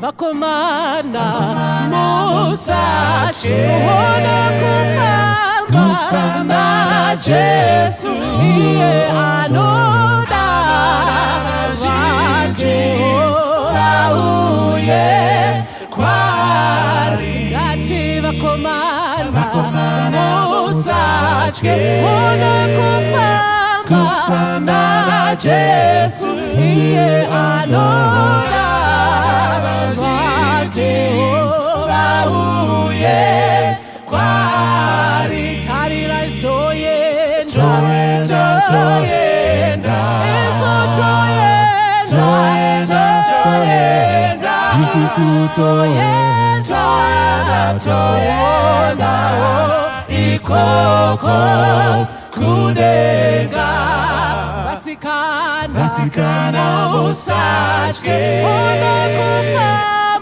vakomana musatye kufamba Jesu iye anoda Jehova uye kwari ngati vakomana musatye kufamba Jesu iye anoda Jehova uye kwari tarira toyenda ikoko kudenga vasikana musatye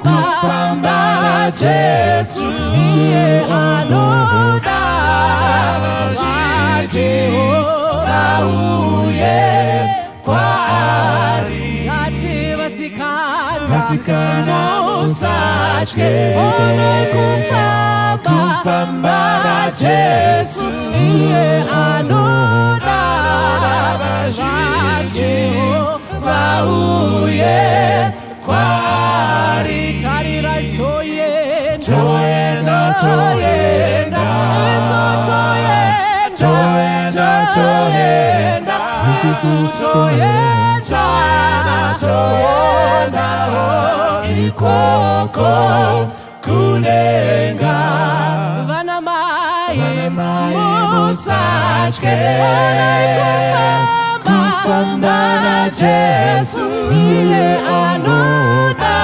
kufamba Jesu iye anoda Jehova uye kwari ngati vasikana musatye kufamba Jesu iye anoda Jehova uye kwari tarira toyenda ikoko kudenga vana mai musatye kufamba Jesu iye anoda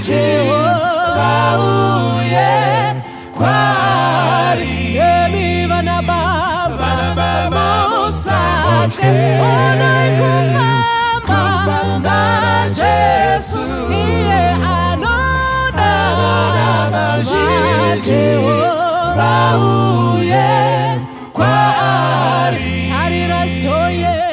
Jehova uye kwari emi vana baba musatye kufamba Jesu iye anoda Jehova uye kwari tarira toyenda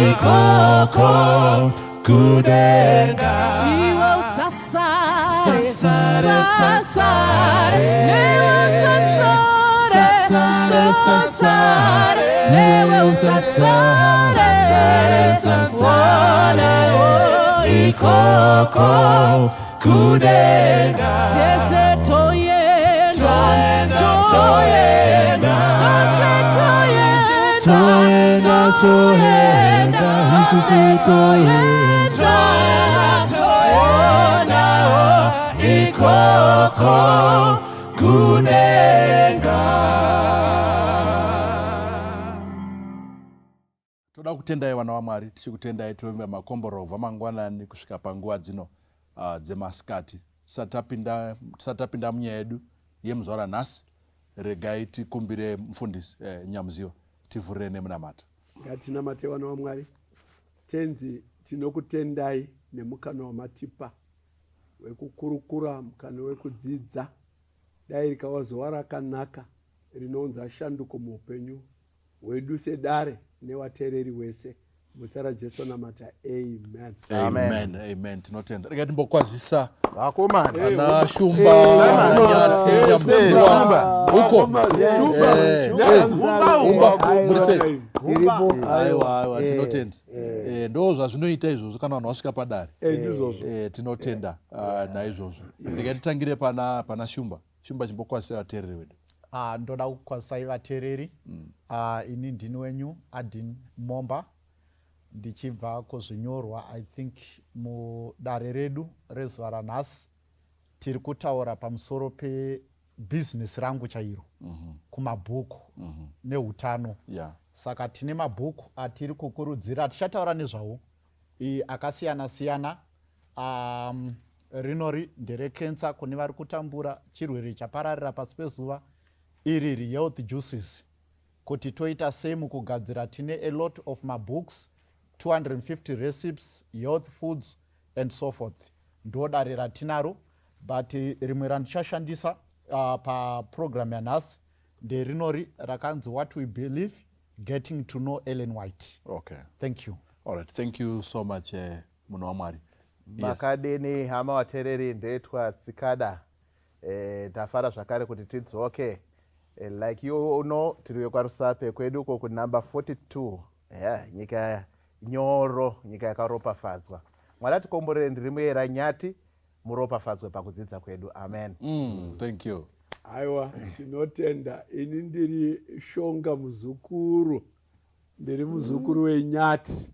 ikoko kudenga iwo sasare ikoko kudenga ikoko kudenga. Toda kutendai vana vaMwari, tichikutendai tovimba makomborovha mangwanani kusvika panguva dzino dzemasikati. Tisatapinda munyaya yedu yemuzuva ranhasi, regai tikumbire mufundisi Nyamuziwa tivhurire nemunamata. Ngatinamate vana vaMwari. Tenzi tinokutendai nemukana wamatipa wekukurukura, mukana wekudzidza. Dai rikava zuva rakanaka rinounza shanduko muupenyu hwedu sedare nevateereri wese. Muzita raJesu namata. Amen. Amen. Amen. Tinotenda. Rega timbokwazisa vakomana ana shumba nyati Nyamuziwa uko aiwa tinotenda. Ndo zvazvinoita izvozvo kana vanhu vasvika padare. Tinotenda naizvozvo. Rega titangire pana shumba chimbokwazisa vateereri vedu. Ndoda kukwazisai vateereri. Ini ndini wenyu Adin Momba ndichibva kuzvinyorwa. I think mudare redu rezuva ranhasi tiri kutaura pamusoro pebusiness rangu chairo kumabhuku neutano. Saka tine mabhuku atiri kukurudzira, tichataura nezvawo akasiyana siyana. Rinori nderekensa kune vari kutambura chirwere chapararira pasi pezuva, iri health juices. Kuti toita sei mukugadzira, tine a lot of mabooks, 250 recipes, health foods and so forth. Ndo dare ratinaro. but rimwe randichashandisa paprogram yanhasi nderinori rakanzi what we believe getting to know Ellen White. Okay. Thank you. All right. Thank you so much, munhu waMwari. Makadini hama watereri ndoitwa Tsikada. Tafara zvakare kuti tidzoke. Like you know, tiri kwaRusape kwedu uko kunumber 42. Nyika nyoro, nyika yakaropafadzwa. Mwari atikomborere ndiri muyera nyati muropafadzwe pakudzidza kwedu. Amen. Thank you. Aiwa, tinotenda. Ini ndiri Shonga muzukuru. Ndiri muzukuru wenyati.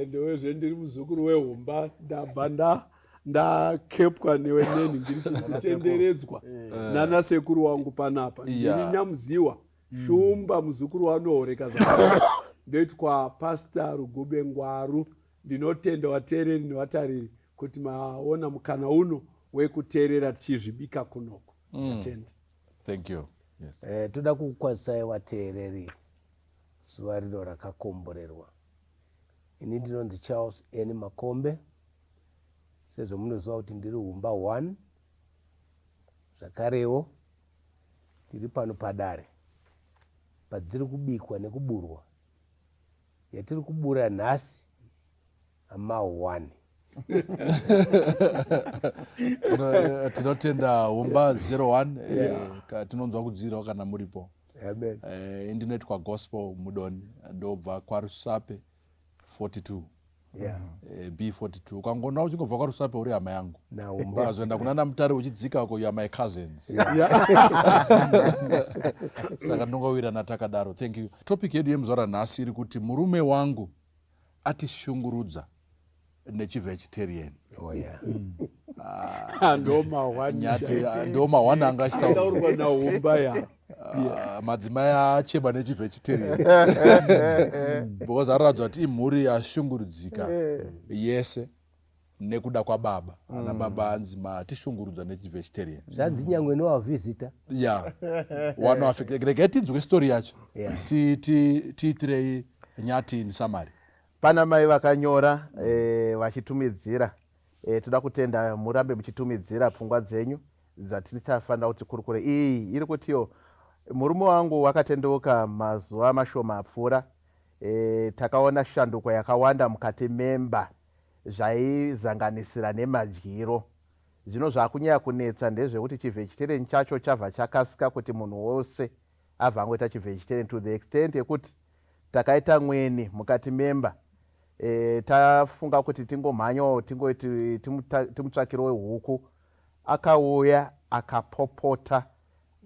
Ndowezve ndiri muzukuru wehumba. Ndabva ndakepwa neweneni ndiri kutenderedzwa nana sekuru wangu panapa. Ndiri Nyamuziwa Shumba muzukuru wanohoreka zvakare. Ndoitwa Pastor Rugube Ngwaru. Ndinotenda vateereri nevatariri kuti maona mukana uno wekuteerera tichizvibika kunoko. Thank you. Yes. Toda kukwazisai vateereri zuva rino rakakomborerwa. Ini ndinonzi Charles N. Makombe. Sezvo munoziva kuti ndiri humba 1. Zvakarewo tiri pano Padare. Padziri kubikwa nekuburwa. Yatiri kubura nhasi ama 1. Tinotenda humba 01 tinonzwa kudzirawo kana muripo. Amen. Ndinoitwa gospel mudoni ndobva kwaRusape 42. B42 ukangoona uchingobva kwaRusape uri hama yangu ukazoenda kunana Mutare uchidzika uko you are my cousins. Saka ndongowirana takadaro. Thank you. Topic yedu yemuzora nhasi iri kuti murume wangu atishungurudza nechiVegetarian. Ndoma wana anga achitaurwa nahumba ya madzimai acheba nechiVegetarian. Because aradzwa kuti imhuri yashungurudzika yese nekuda kwababa. Ana baba anzi matishungurudza nechiVegetarian. Zvanzi nyangwe novavhizita. One affect. Regai tinzwe story yacho. Tiitirei nyati in summary. Pana mai vakanyora vachitumidzira. Toda kutenda murambe muchitumidzira pfungwa dzenyu dzatinofanira kuti kurukure. Iyi iri kutiyo murume wangu wakatendeuka mazuva mashoma apfuura. Takaona shanduko yakawanda mukati memba zvaizanganisira nemadyiro. Zvino zvakunyanya kunetsa ndezvekuti chiVegetarian chacho chabva chakasika kuti munhu wose abva angoita chiVegetarian to the extent yekuti takaita mweni mukati memba. Tafunga kuti tingomhanyawo tingoti timutsvakirewo huku. Akauya akapopota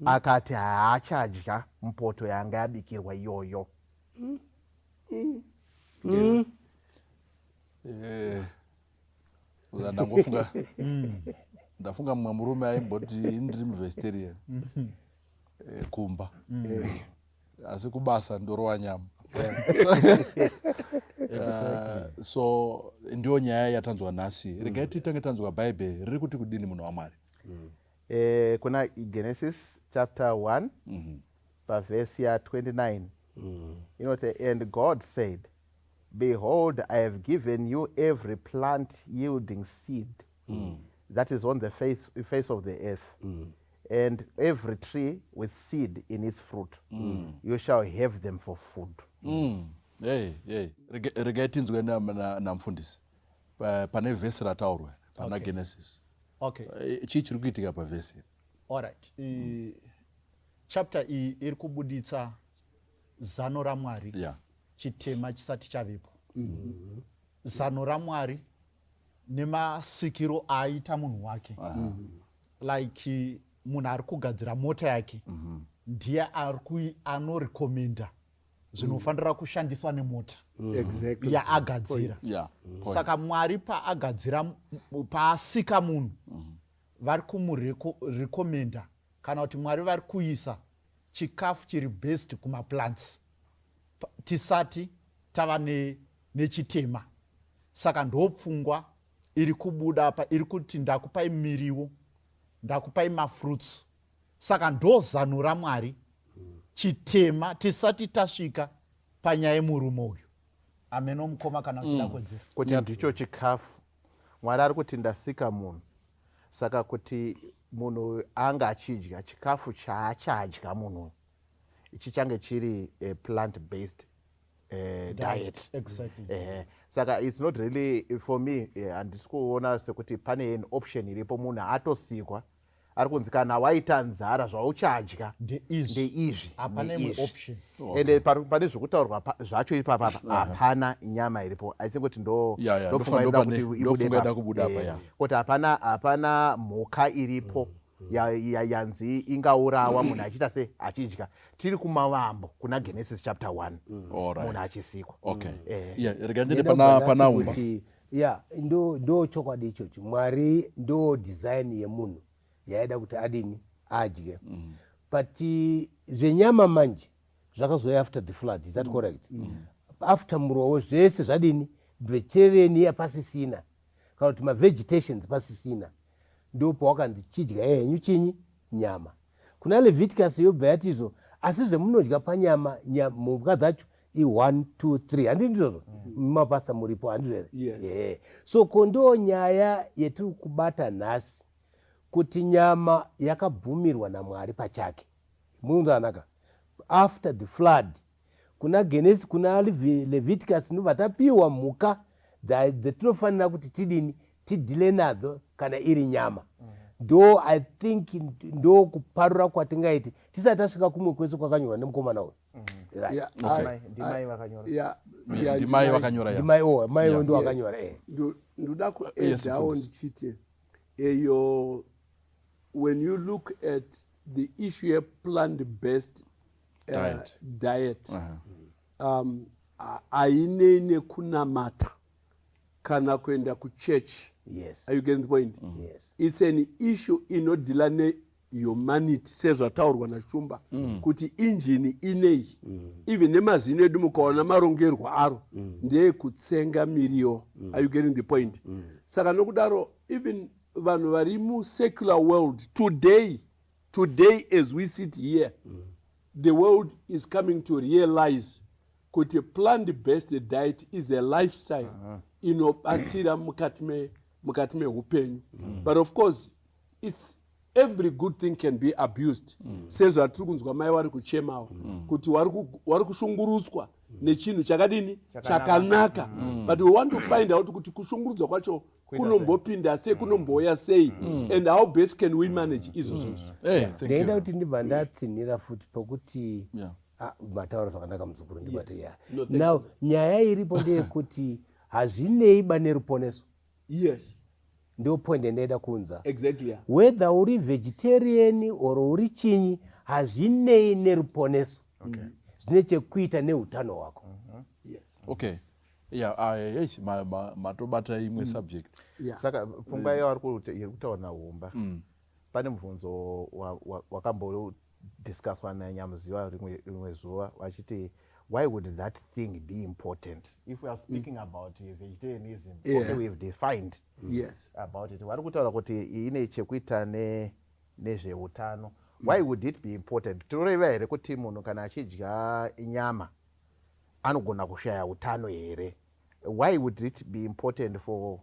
akati haachadya mupoto yanga yabikirwa iyoyo. Ndafunga mumwe murume aimboti ndiri muVegetarian kumba asi kubasa ndorova nyama. So ndio nyaya yatanzwa nhasi. Regai titange tanzwa Bible riri kuti kudini munhu waMwari. Kuna Genesis chapter 1 verse 29. Inoti, and God said, behold, I have given you every plant yielding seed that is on the face of the earth, and every tree with seed in its fruit. You shall have them for food. Regai tinzwe namfundisi pane vhesi rataurwa pana Genesis. Chii chiri kuitika pavhesi? Alright. Chapter iyi iri kubuditsa zano raMwari chitema chisati chavepo. Zano raMwari nemasikiro aita munhu wake. Like munhu ari kugadzira mota yake ndiye anorekomenda zvinofanira kushandiswa nemota yaagadzira. Saka Mwari paasika munhu vari kumurekomenda kana kuti Mwari vari kuisa chikafu chiri best kumaplants tisati tava nechitema. Saka ndopfungwa iri kubuda apa iri kuti ndakupai miriwo, ndakupai mafruits. Saka ndozano raMwari chitema tisati tasvika panyaya yemurume uyu. Ameno mukoma kana uchida kudzira kuti ndicho chikafu Mwari ari kuti ndasika munhu. saka kuti munhu anga achidya chikafu chaachadya munhu chichange chiri plant based diet. Exactly. Saka it's not really for me handisi kuona sekuti pane an option iripo munhu atosikwa ari kunzi kana waita nzara zvauchadya ndeizvi Hapana imwe option. ende pane zvokutaurwa zvacho ipapapa hapana nyama iripo. I think kuti ndofungaida kubuda apa kuti hapana mhuka iripo yanzi ingaurawa munhu achiita se achidya. Tiri kumavambo kuna Genesis chapter 1 munhu achisikwa. Rega ndiri panaumba. Ndo chokwadi ichocho. Mwari ndo design yemunhu yaida kuti adini adye. But zvenyama manje zvakazoya after the flood, is that correct? After murowo zvese zvadini vegetarian yapasisina kana kuti mavegetations pasisina ndo pawakanzi chidya henyu chinyi nyama. Kuna Leviticus yobva yatizo asi zvemunodya panyama mhuka dzacho i1 2 3 handii ndizvozvo mumapasta muripo handizvo here? So kondo nyaya yetiri kubata nhasi kuti nyama yakabvumirwa naMwari pachake. Munzanaka after the flood kuna Genesis kuna Leviticus ndobva tapiwa mhuka dzatinofanira kuti tidini tidile nadzo kana iri nyama. Ndo I think ndo kuparura kwatingaiti tisati tasvika kumwe kwese kwakanyorwa nemukomana uyu. Ndimai vakanyora mai ndo akanyora. Ndoda kuedzawo ndichiti eyo when you look at the issue of plant-based diet, hainei nekunamata kana kuenda kuchurch. Yes. Are you getting the point? Yes. It's an issue inodila nehumanity sezvataurwa naShumba kuti injini inei even nemazino edu mukaona marongerwa aro ndeekutsenga miriwo. Are you getting the point? Saka nokudaro even vanhu vari musecular world today as we sit here, the world is coming to realize kuti plant-based diet is a lifestyle inobatsira mukati mehupenyu. But of course it's every good thing can be abused. Sezvatiri kunzwa mai vari kuchemawo kuti vari kushungurudzwa nechinhu chakadini chakanaka. But we want to find out kuti kushungurudzwa kwacho kunombopinda sei, kunomboya sei, and how best can we manage izvo. Ndaida kuti ndibva ndatsinhira futi pokuti mataura zvakanaka muzukuru ndibati now nyaya iripo ndeyekuti hazvinei bane ruponeso. Yes. Ndo point ndaida kunza. Exactly. Whether uri vegetarian or uri chinyi hazvinei neruponeso. Zvine chekuita neutano hwako. Yes. Matobata imwe subject. Saka pfungwa iyo iri kutaura naumba pane mubvunzo wakambodiscusswa nanyamuziwa rimwe zuva vachiti why would that thing be important if we are speaking about vegetarianism? Okay, we've defined about it. Vari kutaura kuti ine chekuita nezveutano. Why would it be important? Tinoreva here kuti munhu kana achidya nyama anogona kushaya utano here? Why would it be important for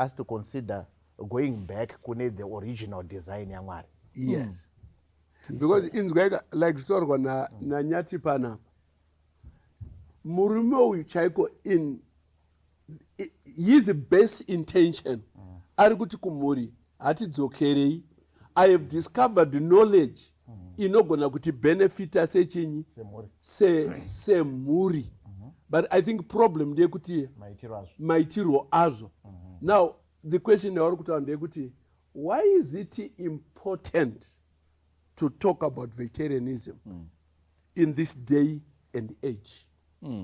us to consider going back kune the original design yaMwari? Yes. Because inzwaika like zvitorwa nanyati panapa murume uyu chaiko in his best intention ari kuti kumhuri hatidzokerei. I have discovered knowledge inogona kuti benefita sechinyi semhuri. But I think problem ndeyekuti maitirwo azvo. Now the question yavari kutaura ndeyekuti why is it important to talk about vegetarianism in this day and age?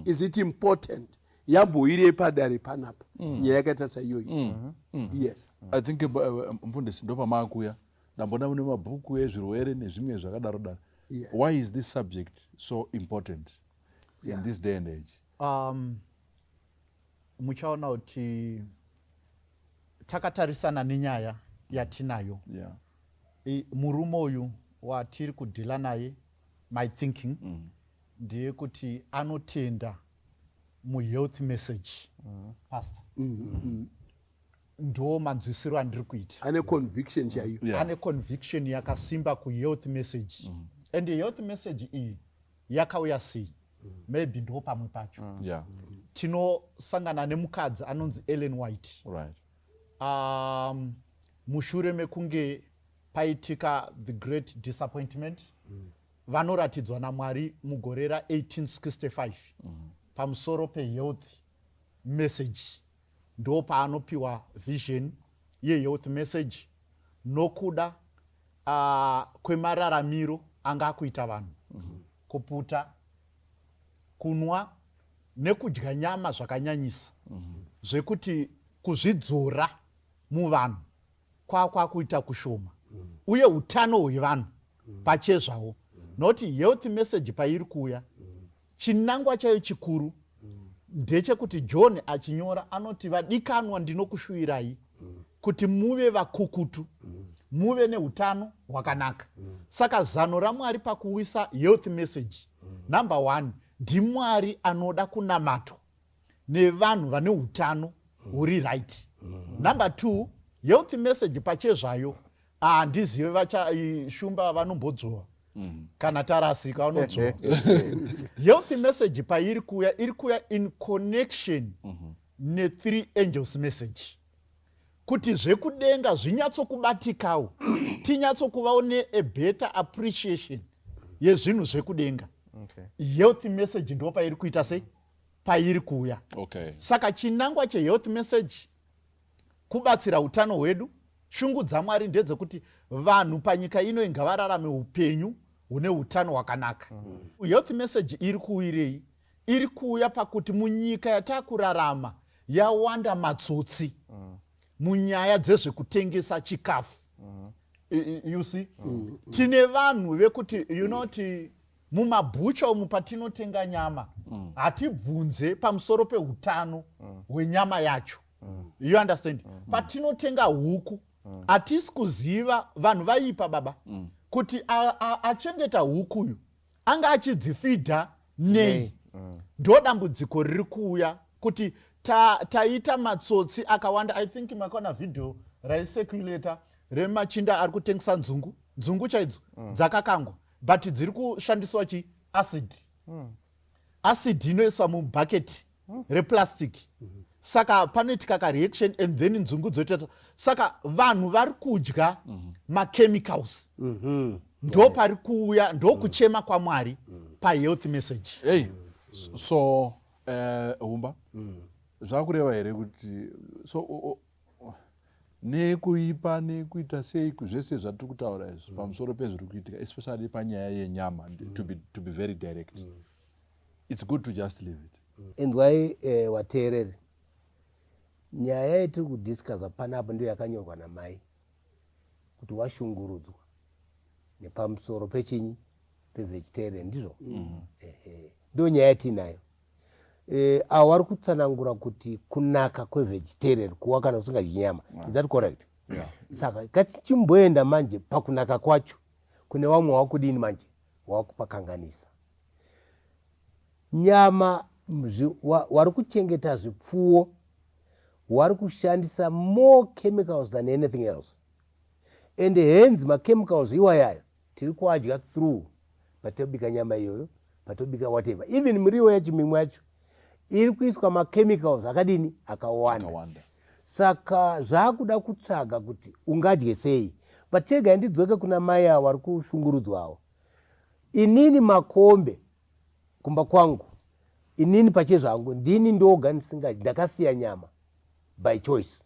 Is it important? Yamboire padare panapa nyaya yakaita saiyoyi. Yes. I think mfundisi ndo pamakuya ndambona mune mabhuku ezvirwere nezvimwe zvakadaro. Why is this subject so important in this day and age? Muchaona kuti takatarisana nenyaya yatinayo. Murume uyu watiri kudhila naye, my thinking ndiye kuti anotenda muhealth message pastor. ndo manzwisiro andiri kuita. ane conviction chaiyo. Yeah. Ane conviction yakasimba kuhealth message. And health message iyi yakauya sei? Maybe ndo pamwe pacho. Yeah. Tinosangana nemukadzi anonzi Ellen White. Right. Mushure mekunge paitika the great disappointment, vanoratidzwa naMwari mugore ra1865 pamusoro pehealth message. Ndo paanopiwa vision yehealth message nokuda kwemararamiro anga akuita vanhu, kuputa, kunwa nekudya nyama zvakanyanyisa, zvekuti kuzvidzora muvanhu kwakuita kushoma, uye utano hwevanhu pachezvawo. Noti health message pairi kuuya, chinangwa chayo chikuru ndechekuti John achinyora anoti vadikanwa ndinokushuwirai kuti muve vakukutu, muve neutano hwakanaka. Saka zano raMwari pakuwisa health message, number 1, ndiMwari anoda kunamatwa nevanhu vane utano huri right. Number 2, health message pachezvayo handizive vachashumba vanombodzwa kana tarasika vanodzwa. Health message pairi kuya, iri kuya in connection ne3 angels message, kuti zvekudenga zvinyatsokubatikawo, tinyatsokuvawo a better appreciation yezvinhu zvekudenga. Health message ndo pairi kuita sei? Pairi kuya. Okay. Saka chinangwa chehealth message kubatsira utano hwedu. Shungu dzaMwari ndedzekuti vanhu panyika ino ngavararame upenyu hune utano hwakanaka. Health message iri kuwirei? Iri kuuya pakuti munyika yatakurarama yawanda matsotsi munyaya dzezvekutengesa chikafu. You see? Tine vanhu vekuti mumabhucha umu patinotenga nyama hatibvunze pamusoro peutano hwenyama yacho. You understand? Patinotenga huku hatisi kuziva vanhu vaipa baba kuti achengeta hukuyu anga achidzifidha nei. Ndo dambudziko riri kuuya kuti taita matsotsi akawanda. I think makaona video raiseculator remachinda ari kutengesa nzungu chaidzo dzakakangwa, but dziri kushandiswa acid. Acid inoiswa mubhaketi replastic. Saka panoitika reaction and then nzungu dzoita. Saka vanhu vari kudya machemicals. Ndo pari kuuya, ndo kuchema kwaMwari pahealth message. Hey, so Humba, zvakureva here kuti so nekuipa nekuita sei zvese zvatiri kutaura izvi pamusoro pezviri kuitika, especially panyaya yenyama, to be very direct. It's good to just leave it. Indwai wateereri, nyaya yetiri kudiscussa panapo ndiyo yakanyorwa namai kuti washungurudzwa nepamusoro pechinyi, pevegetarian, ndizvo? Ndo nyaya yatinayo. Avo vari kutsanangura kuti kunaka kwevegetarian kuwa kana usingadyi nyama. Is that correct? Yeah. Saka chimboenda manje pakunaka kwacho kune vamwe wakudini manje wakupakanganisa. Nyama wari kuchengeta zvipfuwo wari kushandisa more chemicals than anything else, and hence machemicals iwayayo tiri kuadya through patobika nyama iyoyo, patobika whatever. Even miriwo yacho mimwe yacho iri kuiswa machemicals akadini akawanda. Saka zvakuda kutsvaga kuti ungadye sei. Patega ndidzoke kuna mai avo vari kushungurudzwawo. Inini makombe kumba kwangu, inini pachezvangu ndini ndoga ndakasiya nyama by choice.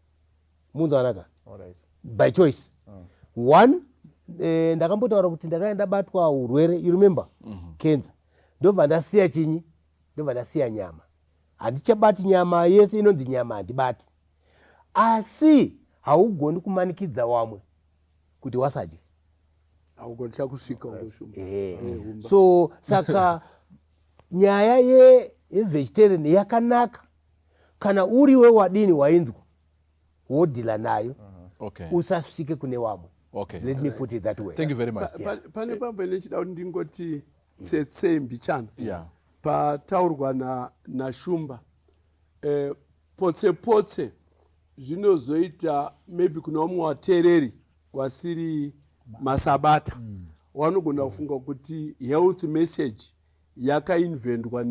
Munzo anaka? By choice. One, ndakambotaura kuti ndakaenda batwa urwere, you remember? Cancer. Ndobva ndasiya chinyi? Ndobva ndasiya nyama. Handichabati nyama yese inonzi nyama handibati. Asi haugoni kumanikidza wamwe kuti wasadye. Haugoni chakusvika ungoshuma. So saka nyaya yevegetarian yakanaka kana uriwe wadini wainzwa wodhila nayo. Okay. Usasvike kune wamwe. Okay. Let me put it that way. Thank you very much. Pane pamwe nechida kuti ndingoti tsetsembi chana. Yeah. Pataurwa na Shumba. Potse zvinozoita maybe kuna umwe wateereri wasiri masabata vanogona kufunga kuti health message yakainvendwa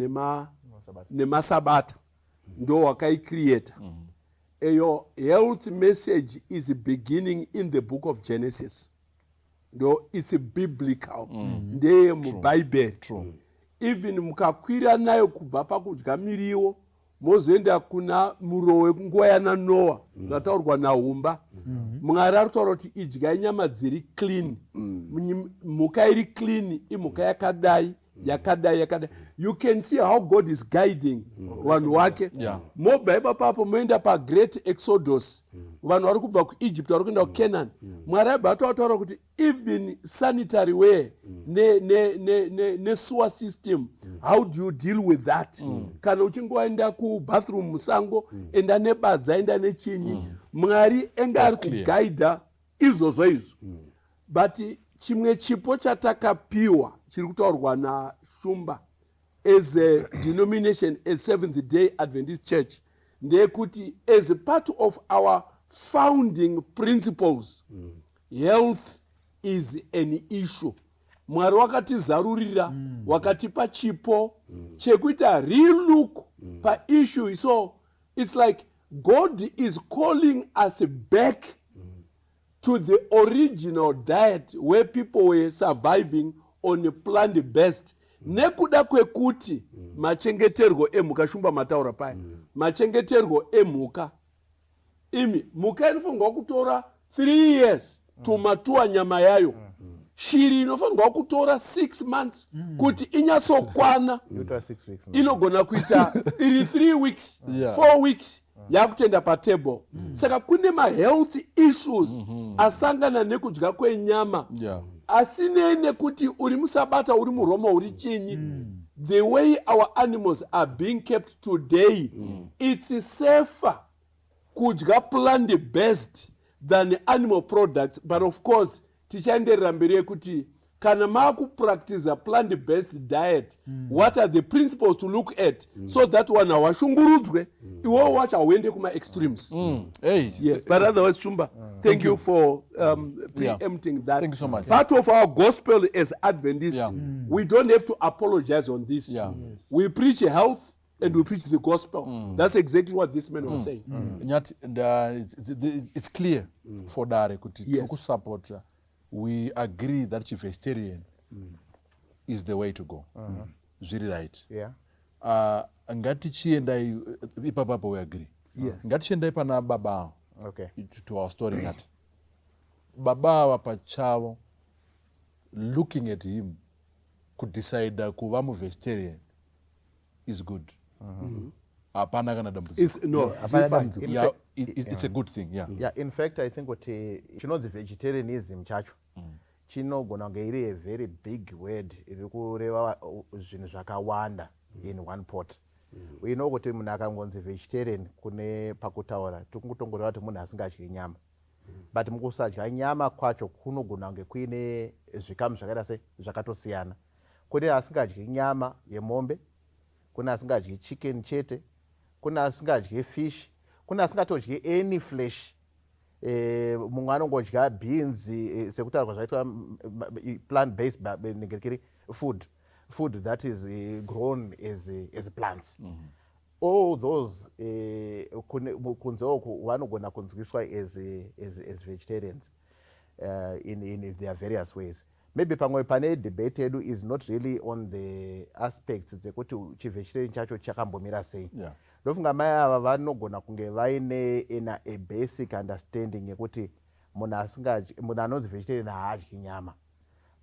nemasabata ndo wakaicreata. Eyo health message is beginning in the book of Genesis. Ndo it's biblical. Ndeye muBhayibheri. Even mukakwira nayo kubva pakudya miriwo mozoenda kuna murowe nguva yana Noah zvataurwa naHumba. Mwari arikutaura kuti idyai nyama dziri clean. Mhuka iri clean imhuka yakadai. You can see how God is guiding vanhu wake. Mobva papo moenda pagreat exodus vanhu vari kubva kuEgypt vari kuenda kuCanaan. Mwari aibva ataura kuti even sanitary way nesewer system, how do you deal with that? Kana uchingoenda kubathroom musango enda nebadza enda nechinyi. Mwari enge ari kugaidha izvozvo izvo. But chimwe chipo chatakapiwa chiri kutaurwa naShumba as a denomination, a Seventh-day Adventist church, ndeyekuti as a part of our founding principles, health is an issue. Mwari wakatizarurira wakatipa chipo chekuita relook paissue. So it's like God is calling us back to the original diet where people were surviving on a plant-based. Nekuda kwekuti machengeterwo emhuka, Shumba mataura paya, machengeterwo emhuka, imi mhuka inofanirwa kutora 3 years tumatua nyama yayo. Shiri inofanirwa kutora 6 months kuti inyatsokwana. Inogona kuita iri 3 weeks 4 weeks yakutenda patable. Saka kune mahealth issues asangana nekudya kwenyama. Asinei nekuti uri musabata uri muroma uri chinyi. The way our animals are being kept today, it's safer kudya plant-based than animal products. But of course tichaenderera mberi yekuti kana maakupractice a plant-based diet, what are the principles to look at so that one hawashungurudzwe iwo wacho hauende kuma extremes. Yes, but otherwise Shumba, thank you for preempting that. Thank you so much. Part of our gospel as Adventists, we don't have to apologize on this. We preach health and we preach the gospel. That's exactly what this man was saying. It's clear for Dare kuti support. We agree that nechiVegetarian is the way to go. Very right. Ngatichiendai ipapapo we agree. Ngatichiendai pana baba. To our story that baba pachavo looking at him could decide kuva muVegetarian is good. Apana kana dambudziko. It's a good thing. In fact, I think what vegetarianism chacho chinogona kunge iri a very big word iri kureva zvinhu zvakawanda in one pot. We know kuti munhu akangonzi vegetarian kune pakutaura tikungotongoreva kuti munhu asingadyi nyama. But mukusadya nyama kwacho kunogona kunge kuine zvikamu zvakaita sei zvakatosiyana. Kune asingadyi nyama yemombe, kune asingadyi chicken chete, kune asingadyi fish, kune asingatodyi any flesh. Mumwe anongodya beans sekutaurwa zvaitwa plant-based food that is grown as plants. All those kunze oku vanogona kunzwiswa as vegetarians in their various ways. Maybe pamwe pane debate yedu is not really on the aspects dzekuti chivegetarian chacho chakambomira sei. Ndofunga mai ava vanogona kunge vaine a basic understanding yekuti munhu anonzi vegetarian haadyi nyama.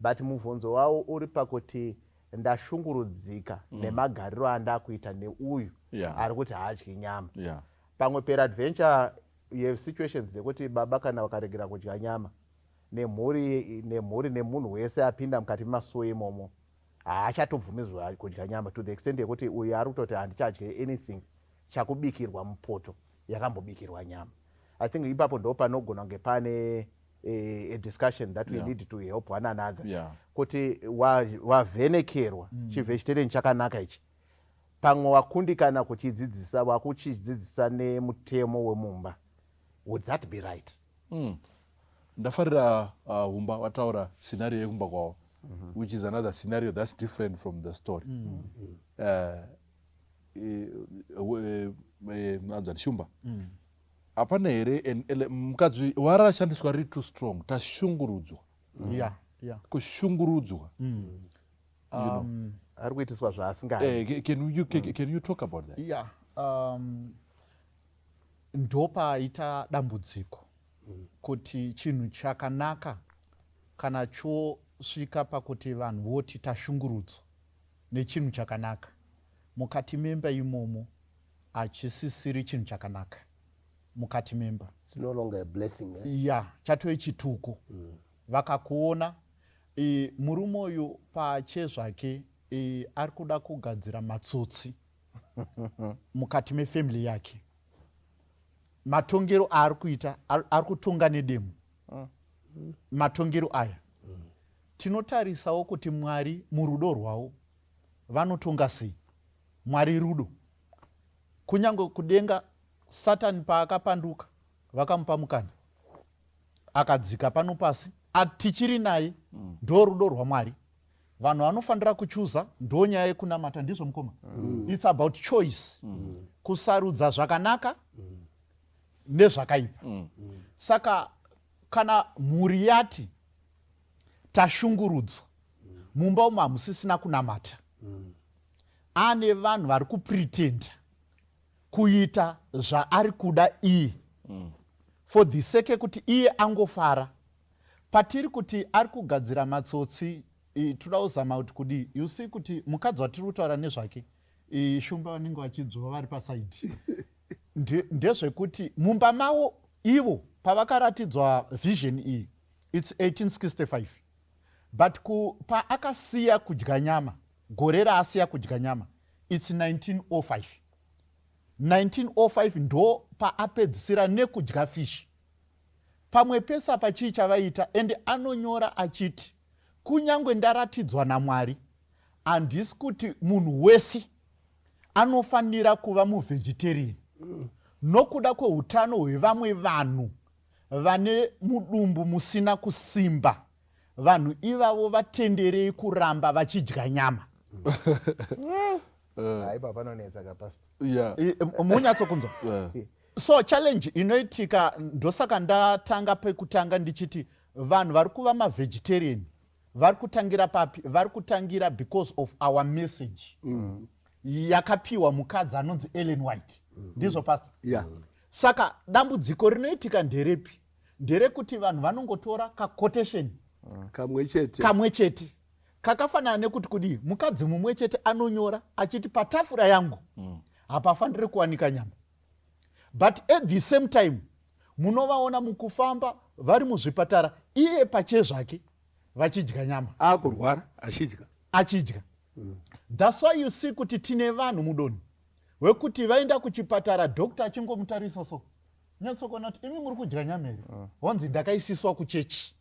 But mubvunzo wavo uri pakuti ndashungurudzika nemagariro andakuita neuyu ari kuti haadyi nyama. Pamwe peradventure yesituations dzekuti baba kana vakaregera kudya nyama nemhuri nemunhu wese apinda mukati masuo imomo haachatobvumidzwa kudya nyama to the extent yekuti uyu ari kutoti handichadye anything chakubikirwa mupoto yakambobikirwa nyama. I think ipapo ndo panogona kunge pane a discussion that we need to help one another. Kuti wavhenekerwa chivegetarian chakanaka ichi. Pamwe wakundikana kuchidzidzisa wakuchidzidzisa nemutemo wemumba. would that be right? Ndafarira humba wataura scenario yekumba kwavo, which is another scenario that's different from the story. Shumba hapana here mukadzi warashandiswa riri too strong, tashungurudzwa. Kushungurudzwa. Ari kuitiswa zvaasingaiti. Can you talk about that? Yeah. Ndopaita dambudziko kuti chinhu chakanaka kana chosvika pakuti vanhu voti tashungurudzwa nechinhu chakanaka, mukati memba imomo hachisisiri chinhu chakanaka mukati memba. It's no longer a blessing. Chatove chituko. Vakakuona murume uyu pache zvake ari kuda kugadzira matsotsi mukati mefamily yake. Matongero aari kuita, ari kutonga nedemo. Matongero aya tinotarisawo kuti Mwari murudo rwavo vanotonga sei. Mwari rudo. Kunyange kudenga Satani paakapanduka vakamupa mukana akadzika pano pasi, tichiri naye ndo rudo rwaMwari. Vanhu vanofanira kuchuza, ndo nyaya yekunamata, ndizvo mukoma. It's about choice. Kusarudza zvakanaka nezvakaipa. Saka kana mhuri yati tashungurudzwa, mumba umu hamusisina kunamata, ane vanhu vari kupretenda kuita zvaari kuda iye for the sake kuti iye angofara. Patiri kuti ari kugadzira matsotsi, toda kuzama kuti kudi, you see kuti mukadzi watiri kutaura nezvake, Shumba vanenge vachidzva vari pasaidi. Ndezvekuti mumba mavo ivo pavakaratidzwa vision iyi, it's 1865, but paakasiya kudya nyama, gore raasiya kudya nyama, it's 1905. 1905 ndo paapedzisira nekudya fish. Pamwe pesa pachii chavaita, ende anonyora achiti kunyange ndaratidzwa naMwari, handisi kuti munhu wese anofanira kuva muvegetarian nokuda kweutano hwevamwe vanhu vane mudumbu musina kusimba. Vanhu ivavo vatenderei kuramba vachidya nyama. Aiba panonetsa kapasta. Munyatsokunzwa. So challenge inoitika, ndosaka ndatanga pekutanga ndichiti vanhu vari kuva mavegetarian vari kutangira papi? Vari kutangira because of our message yakapiwa mukadzi anonzi Ellen White. Ndizvo pastor? Saka dambudziko rinoitika nderepi? Nderekuti vanhu vanongotora quotation kamwe chete kakafanana nekuti kudi mukadzi mumwe chete anonyora achiti patafura yangu hapafaniri kuwanika nyama, but at the same time munovaona mukufamba vari muzvipatara iye pache zvake vachidya nyama, akurwara achidya. That's why you see kuti tine vanhu mudoni wekuti vaenda kuchipatara doctor achingomutarisa so, nyatsokona kuti imi muri kudya nyama here, honzi ndakaisiswa kuchechi.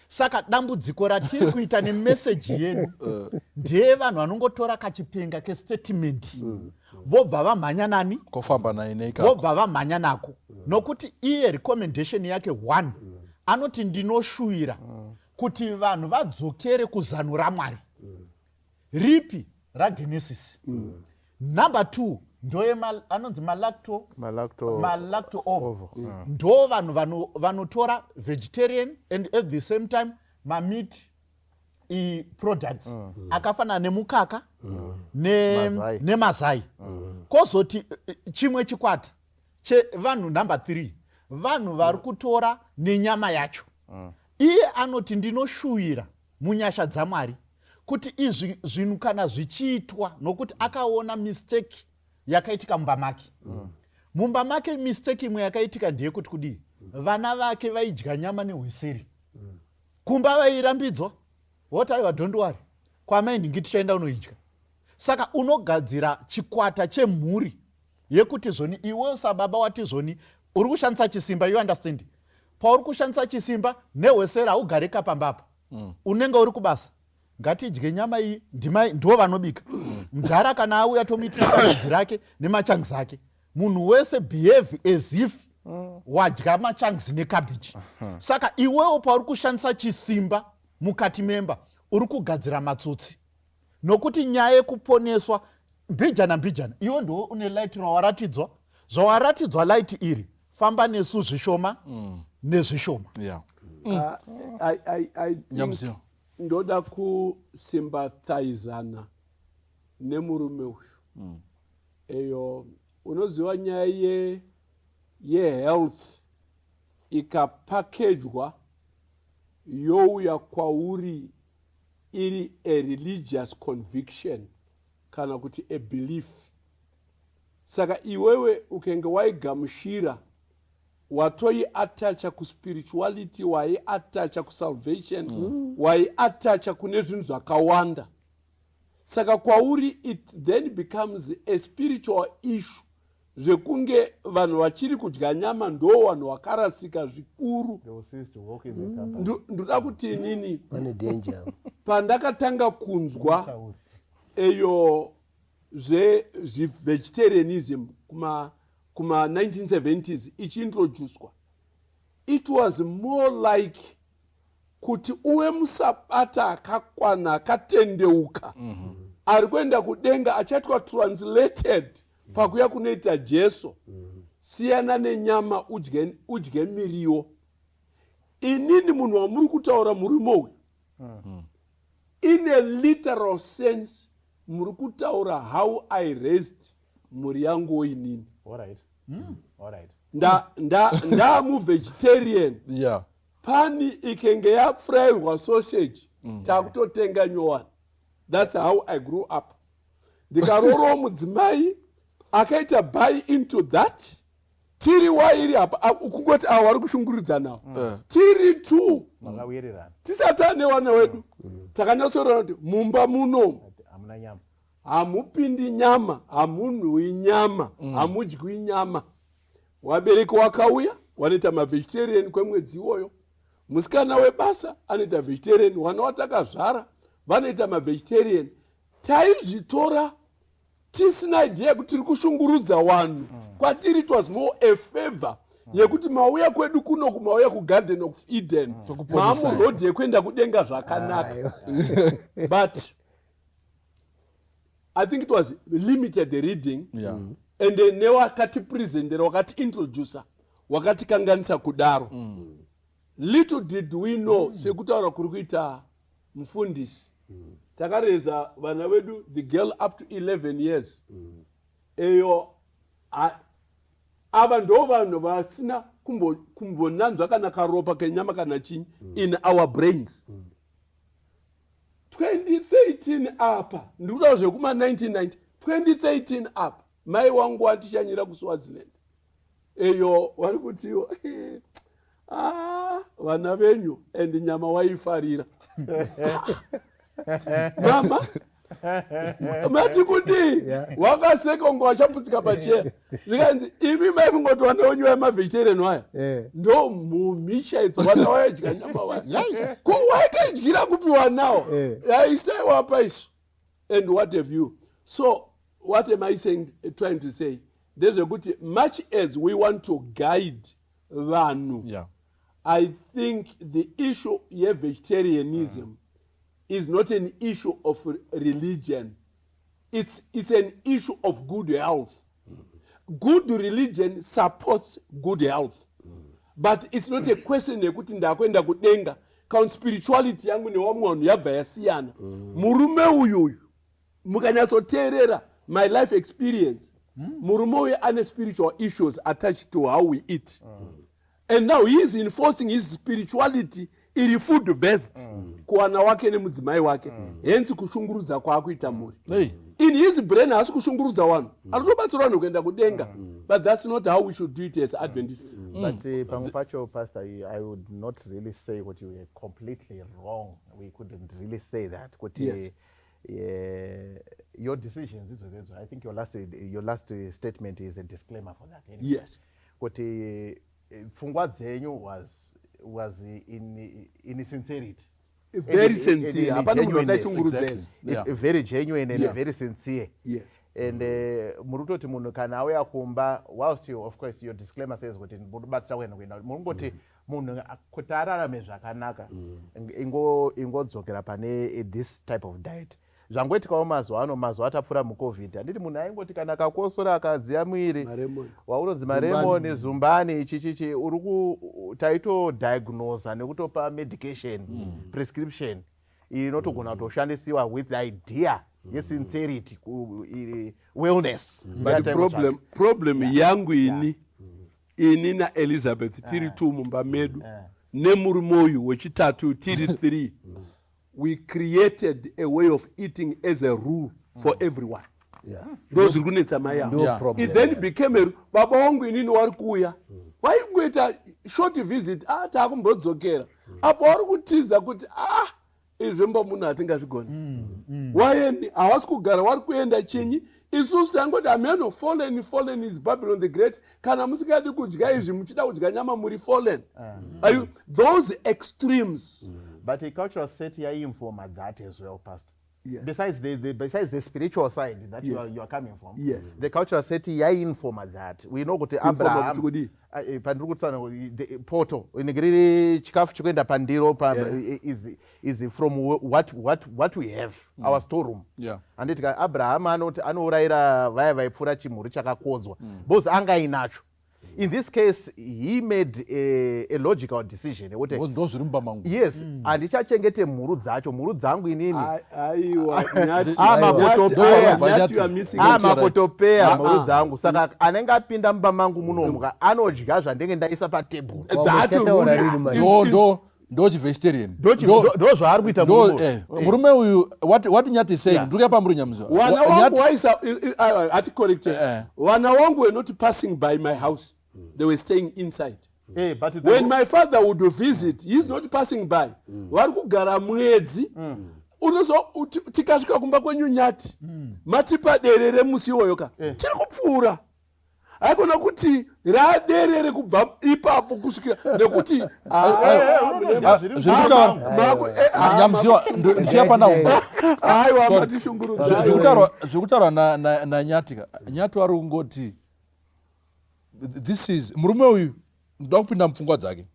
Saka dambudziko ratiri kuita nemeseji yedu ndeye vanhu vanongotora kachipenga kestatement vobva vamhanya nani, vobva vamhanya nako, nokuti iye recommendation yake 1 anoti ndinoshuvira kuti vanhu vadzokere kuzano raMwari. Ripi? Ragenesis. Number 2 ndoye anonzi malacto ovo. Ndo vanhu vanotora vegetarian and at the same time meat products akafanana nemukaka nemazai. Kozoti chimwe chikwata chevanhu number 3, vanhu vari kutora nenyama yacho. Iye anoti ndinoshuvira munyasha dzaMwari kuti izvi zvinhu kana zvichiitwa, nokuti akaona mistake yakaitika mumba make. Mumba make mistake imwe yakaitika ndeyekuti kudi vana vake vaidya nyama nehweseri. Kumba vairambidzwa, what aiwa don't worry, kwamai nhingi tichaenda unoidya. Saka unogadzira chikwata chemhuri yekuti zvoni iwe sababa wati zvoni uri kushandisa chisimba, you understand? Pauri kushandisa chisimba nehweseri haugareka pambapa, unenge uri kubasa. Ngatidye nyama iyi, ndo vanobika. Mudhara kana auya tomuitira bhaji rake nemachangi zake. Munhu wese behave as if wadya machangizi nekabichi. Saka iwewo pauri kushandisa chisimba mukati memba uri kugadzira matsotsi, nokuti nyaya yekuponeswa mbijana iwo ndo une light rawaratidzwa. Zvawaratidzwa light iri, famba nesu zvishoma nezvishoma. I think ndoda kusympathizana nemurume uyu. Eyo unoziva nyaya yehealth ikapakejwa youya kwauri iri a religious conviction kana kuti a belief. Saka iwewe ukenge waigamushira watoiatacha kuspirituality, waiatacha kusalvation, waiatacha kune zvinhu zvakawanda. Saka kwauri it then becomes a spiritual issue zvekunge vanhu vachiri kudya nyama ndo vanhu vakarasika zvikuru. Ndoda kuti inini pandakatanga kunzwa eyo zvevegetarianism kuma 1970s ichiintroducedwa, it was more like kuti uwe musabata akakwana akatendeuka ari kuenda kudenga achaitwa translated pakuya kunoita Jesu. Siyana nenyama udye miriwo. Inini munhu wamuri kutaura murume uyu, in a literal sense muri kutaura how I raised mhuri yangu inini. Ndamuvegetarian. Pani ikenge yafrairwa sausage takutotenga nyowani. That's how I grew up. Ndikaroro mudzimai akaita buy into that. Tiri wairi apa kungoti vari kushungurudza nawo. Tiri tu tisatane wana wedu takanyatsorona kuti mumba muno hamupindi nyama, hamunhwi nyama, hamudyi nyama. Wabereki wakauya wanoita mavegetarian kwemwedzi iwoyo. Musikana webasa anoita vegetarian, wana watakazvara vanoita mavegetarian. Taizvitora tisina idea yekuti tiri kushungurudza vanhu. Kwatiri it was more a favor yekuti mauya kwedu kuno kumauya kugarden of Eden, maamurodhi yekuenda kudenga zvakanaka. But I think it was limited reading, and newakati presentera wakati introducer wakati kanganisa kudaro. Little did we know sekutaura kuri kuita mufundisi. Takareza vana vedu, the girl up to 11 years. Eyo ava ndo vanhu vasina kumbonanzva kana karopa kenyama kana chinyi in our brains. 2013 apa ndikuda zvekuma 1990, 2013 apa mai wangu atishanyira kuSwaziland. Eyo vari kutiwo vana venyu and nyama waifarira. Mama mati kudi wakaseka unga wachaputsika pachea zvikanzi imi maivingoti vana wenyu vemavegetarian waya ndo mumisha idzi vana wayadya nyama waya ko waikadyira kupiwa nawo yaistaiwapa isu. And what have you? So what am I saying, trying to say? Ndezvekuti much as we want to guide vanhu, I think the issue of vegetarianism is not an issue of religion. It's an issue of good health. Good religion supports good health. But it's not a question yekuti ndakwenda kudenga count spirituality yangu newamwe vanhu yabva yasiyana. Murume uyu mukanyatsoteerera my life experience, murume uyu ane spiritual issues attached to how we eat. And now he is enforcing his spirituality iri food based kuwana wake nemudzimai wake. Hence kushungurudza kwaakuita mhuri. In his brain haasi kushungurudza vanhu, anotobatsira vanhu kuenda kudenga. But that's not how we should do it as Adventists. But pamwe pacho, Pastor, I would not really say what you were completely wrong. We couldn't really say that. Yes. Your decisions, I think your last statement is a disclaimer for that. Anyway. Yes. Kuti pfungwa dzenyu was in sincerity. Very sincere. Very genuine and very sincere. Yes. and muri kutoti munhu kana auya kumba whilst you, of course your disclaimer says kuti munobatsira kuenda muri kungoti munhu kuti ararame zvakanaka ingodzokera pane this type of diet. Zvangoitikawo mazuva atapfuura mucovid, handiti munhu aingoti kana akakosora akadziya mwiri waunonzi maremoni zumbani ichichichi taitodiagnosa nekutopa medication prescription inotogona kutoshandisiwa with the idea yesincerity wellness. But problem yangu ini naElizabeth tiri 2 mumba medu nemurume uyu wechitatu tiri 3 we created a way of eating as a rule for everyone. Those kunetsa maya. It then became a baba wangu inini wari kuuya waingoita short visit taakumbodzokera apo wari kutiza kuti izvimbo munhu hatingazvigoni wayeni hawasi kugara wari kuenda chinyi isusu tangoti ameno fallen is Babylon the Great. Kana musingadi kudya izvi muchida kudya nyama muri fallen. Those extremes. But a cultural set informs that as well, Pastor. Yes. Besides the spiritual side that you are coming from, the cultural set informs that. We know that Abraham, poto inigiri chikafu chikuenda pandiro is from what we have, our storeroom. And it Abraham anourayira vaya vaipfura chimhuru chakakodzwa because anga inacho. In this case, he made a logical decision. Yes, and ichachengete mhuru dzacho, mhuru dzangu inini. Makotopea mhuru dzangu. Saka anenge apinda mumba mangu munomuka anodya zvandenge ndaisa patebhuru. Ndo chiVegetarian. Ndo zvaari kuita murume uyu what Nyati is saying nduka pamuri nyamuzo. Wana wangu waisa ati correct. Wana wangu were not passing by my house. They were staying inside. But when my father would visit, he's not passing by. Wari kugara mwedzi. Unozo tikasvika kumba kwenyu Nyati. Mati Padare musi iwoyoka. Tiri kupfuura. Haikona kuti raderere kubva ipapo kusvikira nekuti nyamziwa ndishapana aiwa atishungurudza zvekutarwa Nyati wari kungoti this is murume uyu ndoda kupinda mupfungwa dzake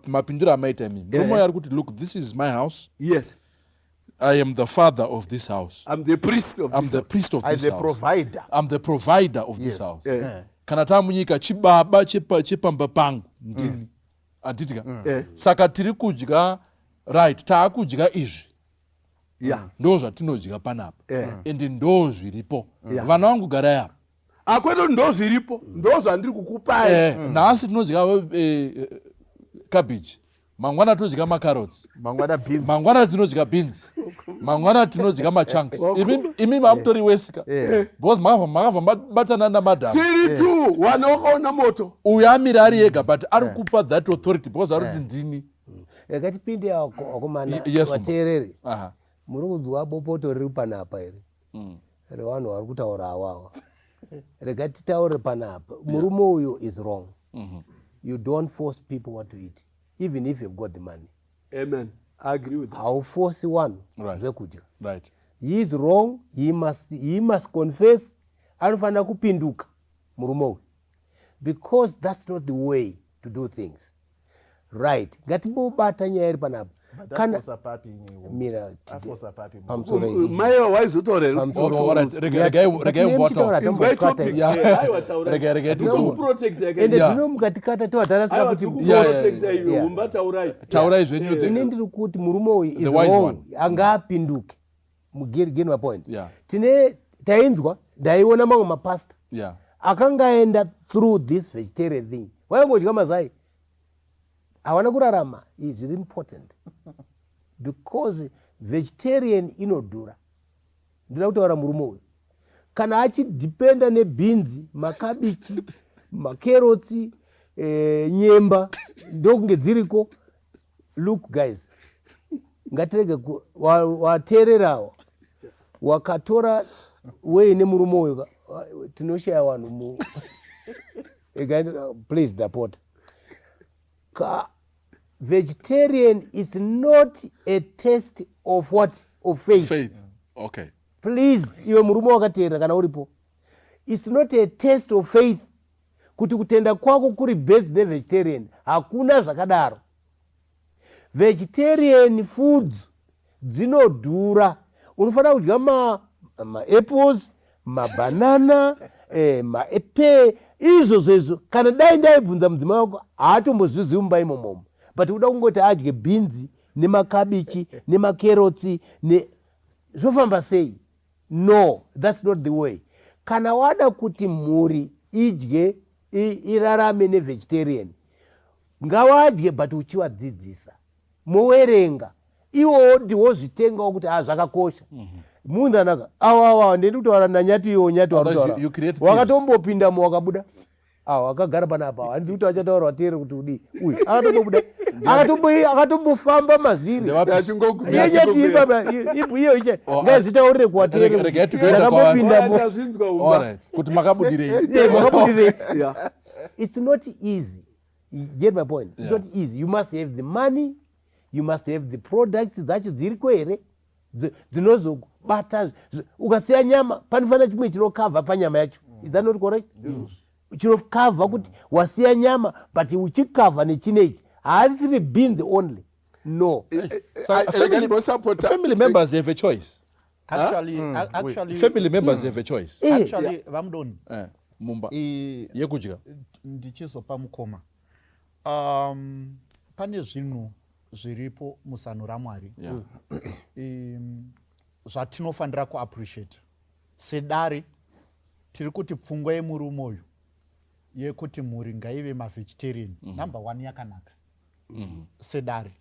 mapindiro amaita imi murume uyu ari kuti look, this is my house. Yes, I am the father of this house. I'm the priest of this house. I'm the provider of this house. Kana tamunyika chibaba chepamba pangu ndini anditika saka tiri kudya right, taakudya izvi ndo zvatinodya panapa ende ndo zviripo vana vangu garai apa akweto ndo zviripo ndo zvandiri kukupai nhasi tinodya cabbage, mangwana tinodya macarrots, mangwana tinodya beans, mangwana tinodya machunks. Imi mamutori wesika because makabva mabatana namadhamu tiri tu wana wakaona moto uyu amiri ari yega but ari kupa that authority because ari kuti ndini. Yakatipinde akomana vateereri muri kunzwa bopoto riri panapa iri revanhu vari kutaura awawa. Regatitaure panapa murume uyu is wrong. You don't force people what to eat even if you've got the money. Amen. I agree with that. I'll force one. Right. He is wrong. He must confess. Anofana kupinduka murume uyu because that's not the way to do things. Right. Ngatibobata nyaya iri panapa. Kana mira mai waizotorera ende tinomukatikata tovatarasira kuti ine ndiri kuti murume uyu is wrong. Anga apinduke getting my point. Tainzwa ndaiona mamwe mapasta akanga aenda through this vegetarian thing vaingodya mazai hawana kurarama. Is really important because vegetarian inodhura. Ndinoda kutaura murume uyu kana achidhipenda nebeans, makabichi, makerotsi, nyemba ndokunge dziriko. Look guys, ngatirege wateererawo wakatora weine murume uyu tinoshaya vanhu please dapota. Vegetarian is not a test of what? Of faith. Okay. please iwe murume wakateera kana uripo, it's not a test of faith kuti kutenda kwako kuri based nevegetarian. Hakuna zvakadaro. Vegetarian foods dzinodhura. Unofanira kudya ma-apples, mabanana, ma-epe, izvo. Kana dai ndaibvunza mudzimai wako haatombozvizivi mumba imomomo. But uda kungoti adye beans, nemakabichi, nemakerotsi, zvofamba sei? No, that's not the way. Kana wada kuti mhuri idye irarame nevegetarian, ngavadye but uchivadzidzisa, mowerenga iwo ndiwozvitengawo kuti zvakakosha. Munhu anaka awa ndiri kutaura nanyati iwo nyati wakatombopindamo wakabuda akagara panapa handisi kuti achataura wateere kuti udii uyu akatombobuda akatombofamba mazviri iyo iche ngaizitaurire kuwateere ndakambopindamo kuti makabudirei. It's not easy. You get my point? It's not easy. You must have the money, you must have the products dzacho dziriko here dzinozobata. Ukasiya nyama panofanira chimwe chinokavha panyama yacho. Is that not correct? Chinokavha kuti wasiya nyama but uchikavha nechinechi. Haasiri beans only. No. Family members have a choice. Actually, family members have a choice. Actually, vamudoni. Mumba. Yekudya. Ndichizopa mukoma. Pane zvinhu zviripo muzano raMwari. Zvatinofanira kuappreciate. Sedare tiri kuti pfungwa yemurume uyu yekuti mhuri ngaive mavegetarian. Number 1 yakanaka. Sedare.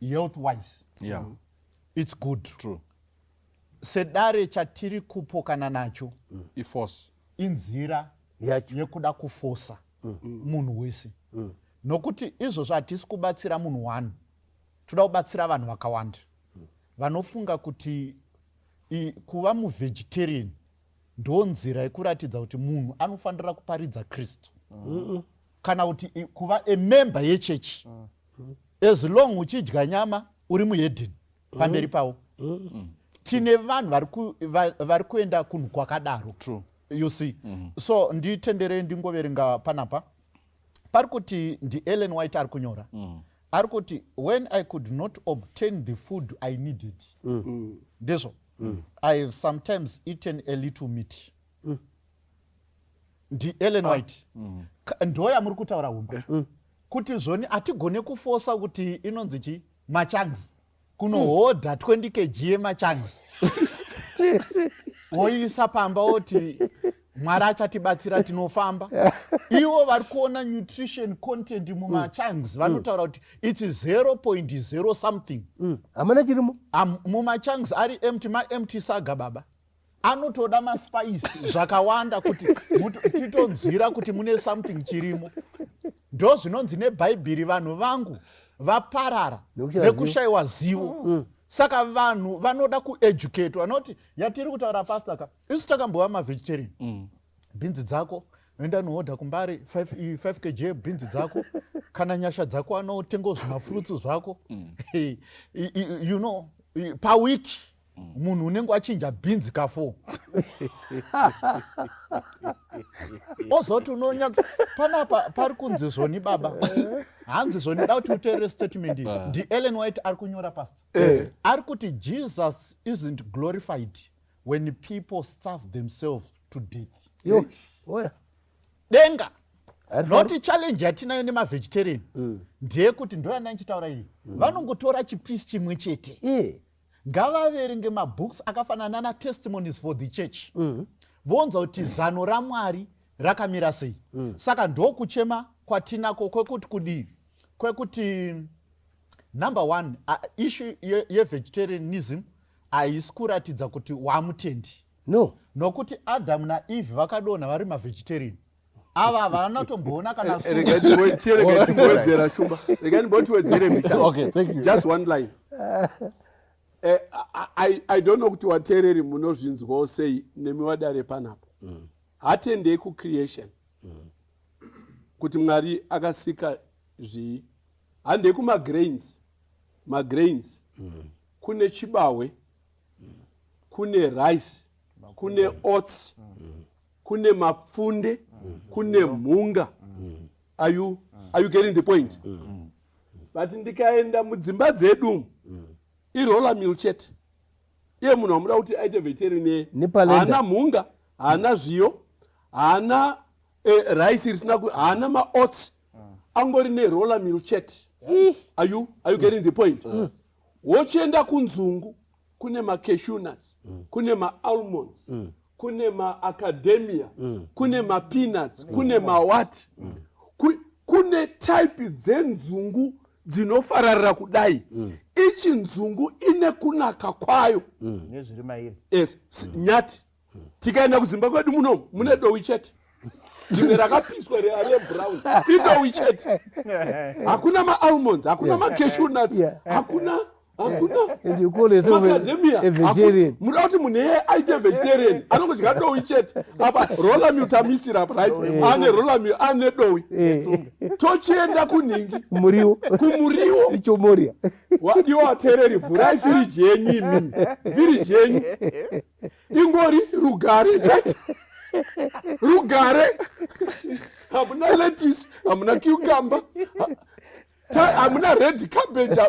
Health wise. It's good. True. Sedare chatiri kupokana nacho iforce inzira yekuda kufosa munhu wese. Nokuti izvozvo hatisi kubatsira munhu 1, toda kubatsira vanhu vakawanda vanofunga kuti kuva muvegetarian ndo nzira yekuratidza kuti munhu anofanira kuparidza Kristu, kana kuti kuva a member yechechi. As long uchidya nyama uri muhedheni pamberi pavo. Tine vanhu vari kuenda kunhu kwakadaro. You see. So nditendere ndingoverenga panapa. Pari kuti Ellen White ari kunyora. Ari kuti when I could not obtain the food I needed. Ndezvo. I have sometimes eaten a little meat. Ellen White. Ndoya muri kutaura humba. Kuti zvoni hatigone kufosa kuti inonzi chi machangs. Kunohodha 20 kg yemachangs. Woisa pamba oti Mwari achatibatsira tinofamba. Ivo vari kuona nutrition content mumachangs vanotaura kuti it's 0.0 something. Hamana chirimo? Mumachangs ari empty saga baba. Anotoda maspice zvakawanda kuti titonzwira kuti mune something chirimo. Ndo zvinonzi neBhaibheri vanhu vangu vaparara nekushayiwa zivo. Saka vanhu vanoda kueducate. Vanoti yatiri kutaura pastor ka isu takambova mavegetarian. Beans dzako enda nohodha kumbari 5 kg beans dzako, kana nyasha dzako anotenga zvimafruits zvako. You know, per week munhu unenge achinja beans ka4. Ozoti unonya panapa pari kunzi zvoni baba. Hanzi zvoni da kuti uteere statement iyi. Ellen White ari kunyora pastor. Ari kuti Jesus isn't glorified when people starve themselves to death. Yo. Denga. Noti challenge yatinayo nemavegetarian ndeyekuti ndoyana nchitaura iyi. Vanongotora chipisi chimwe chete. Ngavaverenge mabooks akafanana naTestimonies for the Church. Vonza kuti zano raMwari rakamira sei. Saka ndokuchema kwatinako kwekuti kudii. Kwekuti number 1 issue yevegetarianism haisi kuratidza kuti wamutendi. No. Nokuti Adam naEve vakadonha vari mavegetarian. Ava vanotomboona kana regatiwedzera shumba. Regatiwedzere mbicha. Okay, thank you. Just one line. I don't know kuti wateereri munozvinzwawo sei nemiwadare panapa. Hatendei kucreation. Kuti Mwari akasika zvii. Handei kumagrains. Magrains. Kune chibawe. kune rice, kune oats, kune mapfunde, kune mhunga. Are you getting the point? But ndikaenda mudzimba dzedu irola meal chete. Iye munhu wamuda kuti aite vegetarian haana mhunga, haana zviyo, haana rice risina, haana maoats, angori nerola meal chete. Are you getting the point? Wochienda kunzungu kune macashew nuts, kune maalmonds, kune maacademia, kune mapeanuts, kune mawati, kune type dzenzungu dzinofararira kudai. Ichi nzungu ine kunaka kwayo. Nezviri mairi. Yes, nyati. Tikaenda kudzimba kwedu muno mune dowi chete. Rimwe rakapiswa rebrown. Idowi chete. Hakuna maalmonds, hakuna macashew nuts, hakuna And you call yourself a vegetarian. Muda kuti munhu yeye aite vegetarian anongodya dowi chete. Apa roller meal tamisira right? Ane roller meal ane dowi. Tochienda kunhingi Kumuriwo. Icho moria. Wadiwa watereri vhurai firiji yenyu imini. Firiji yenyu. Ingori rugare chete. Rugare. Hamuna lettuce, hamuna cucumber. Hamuna red cabbage.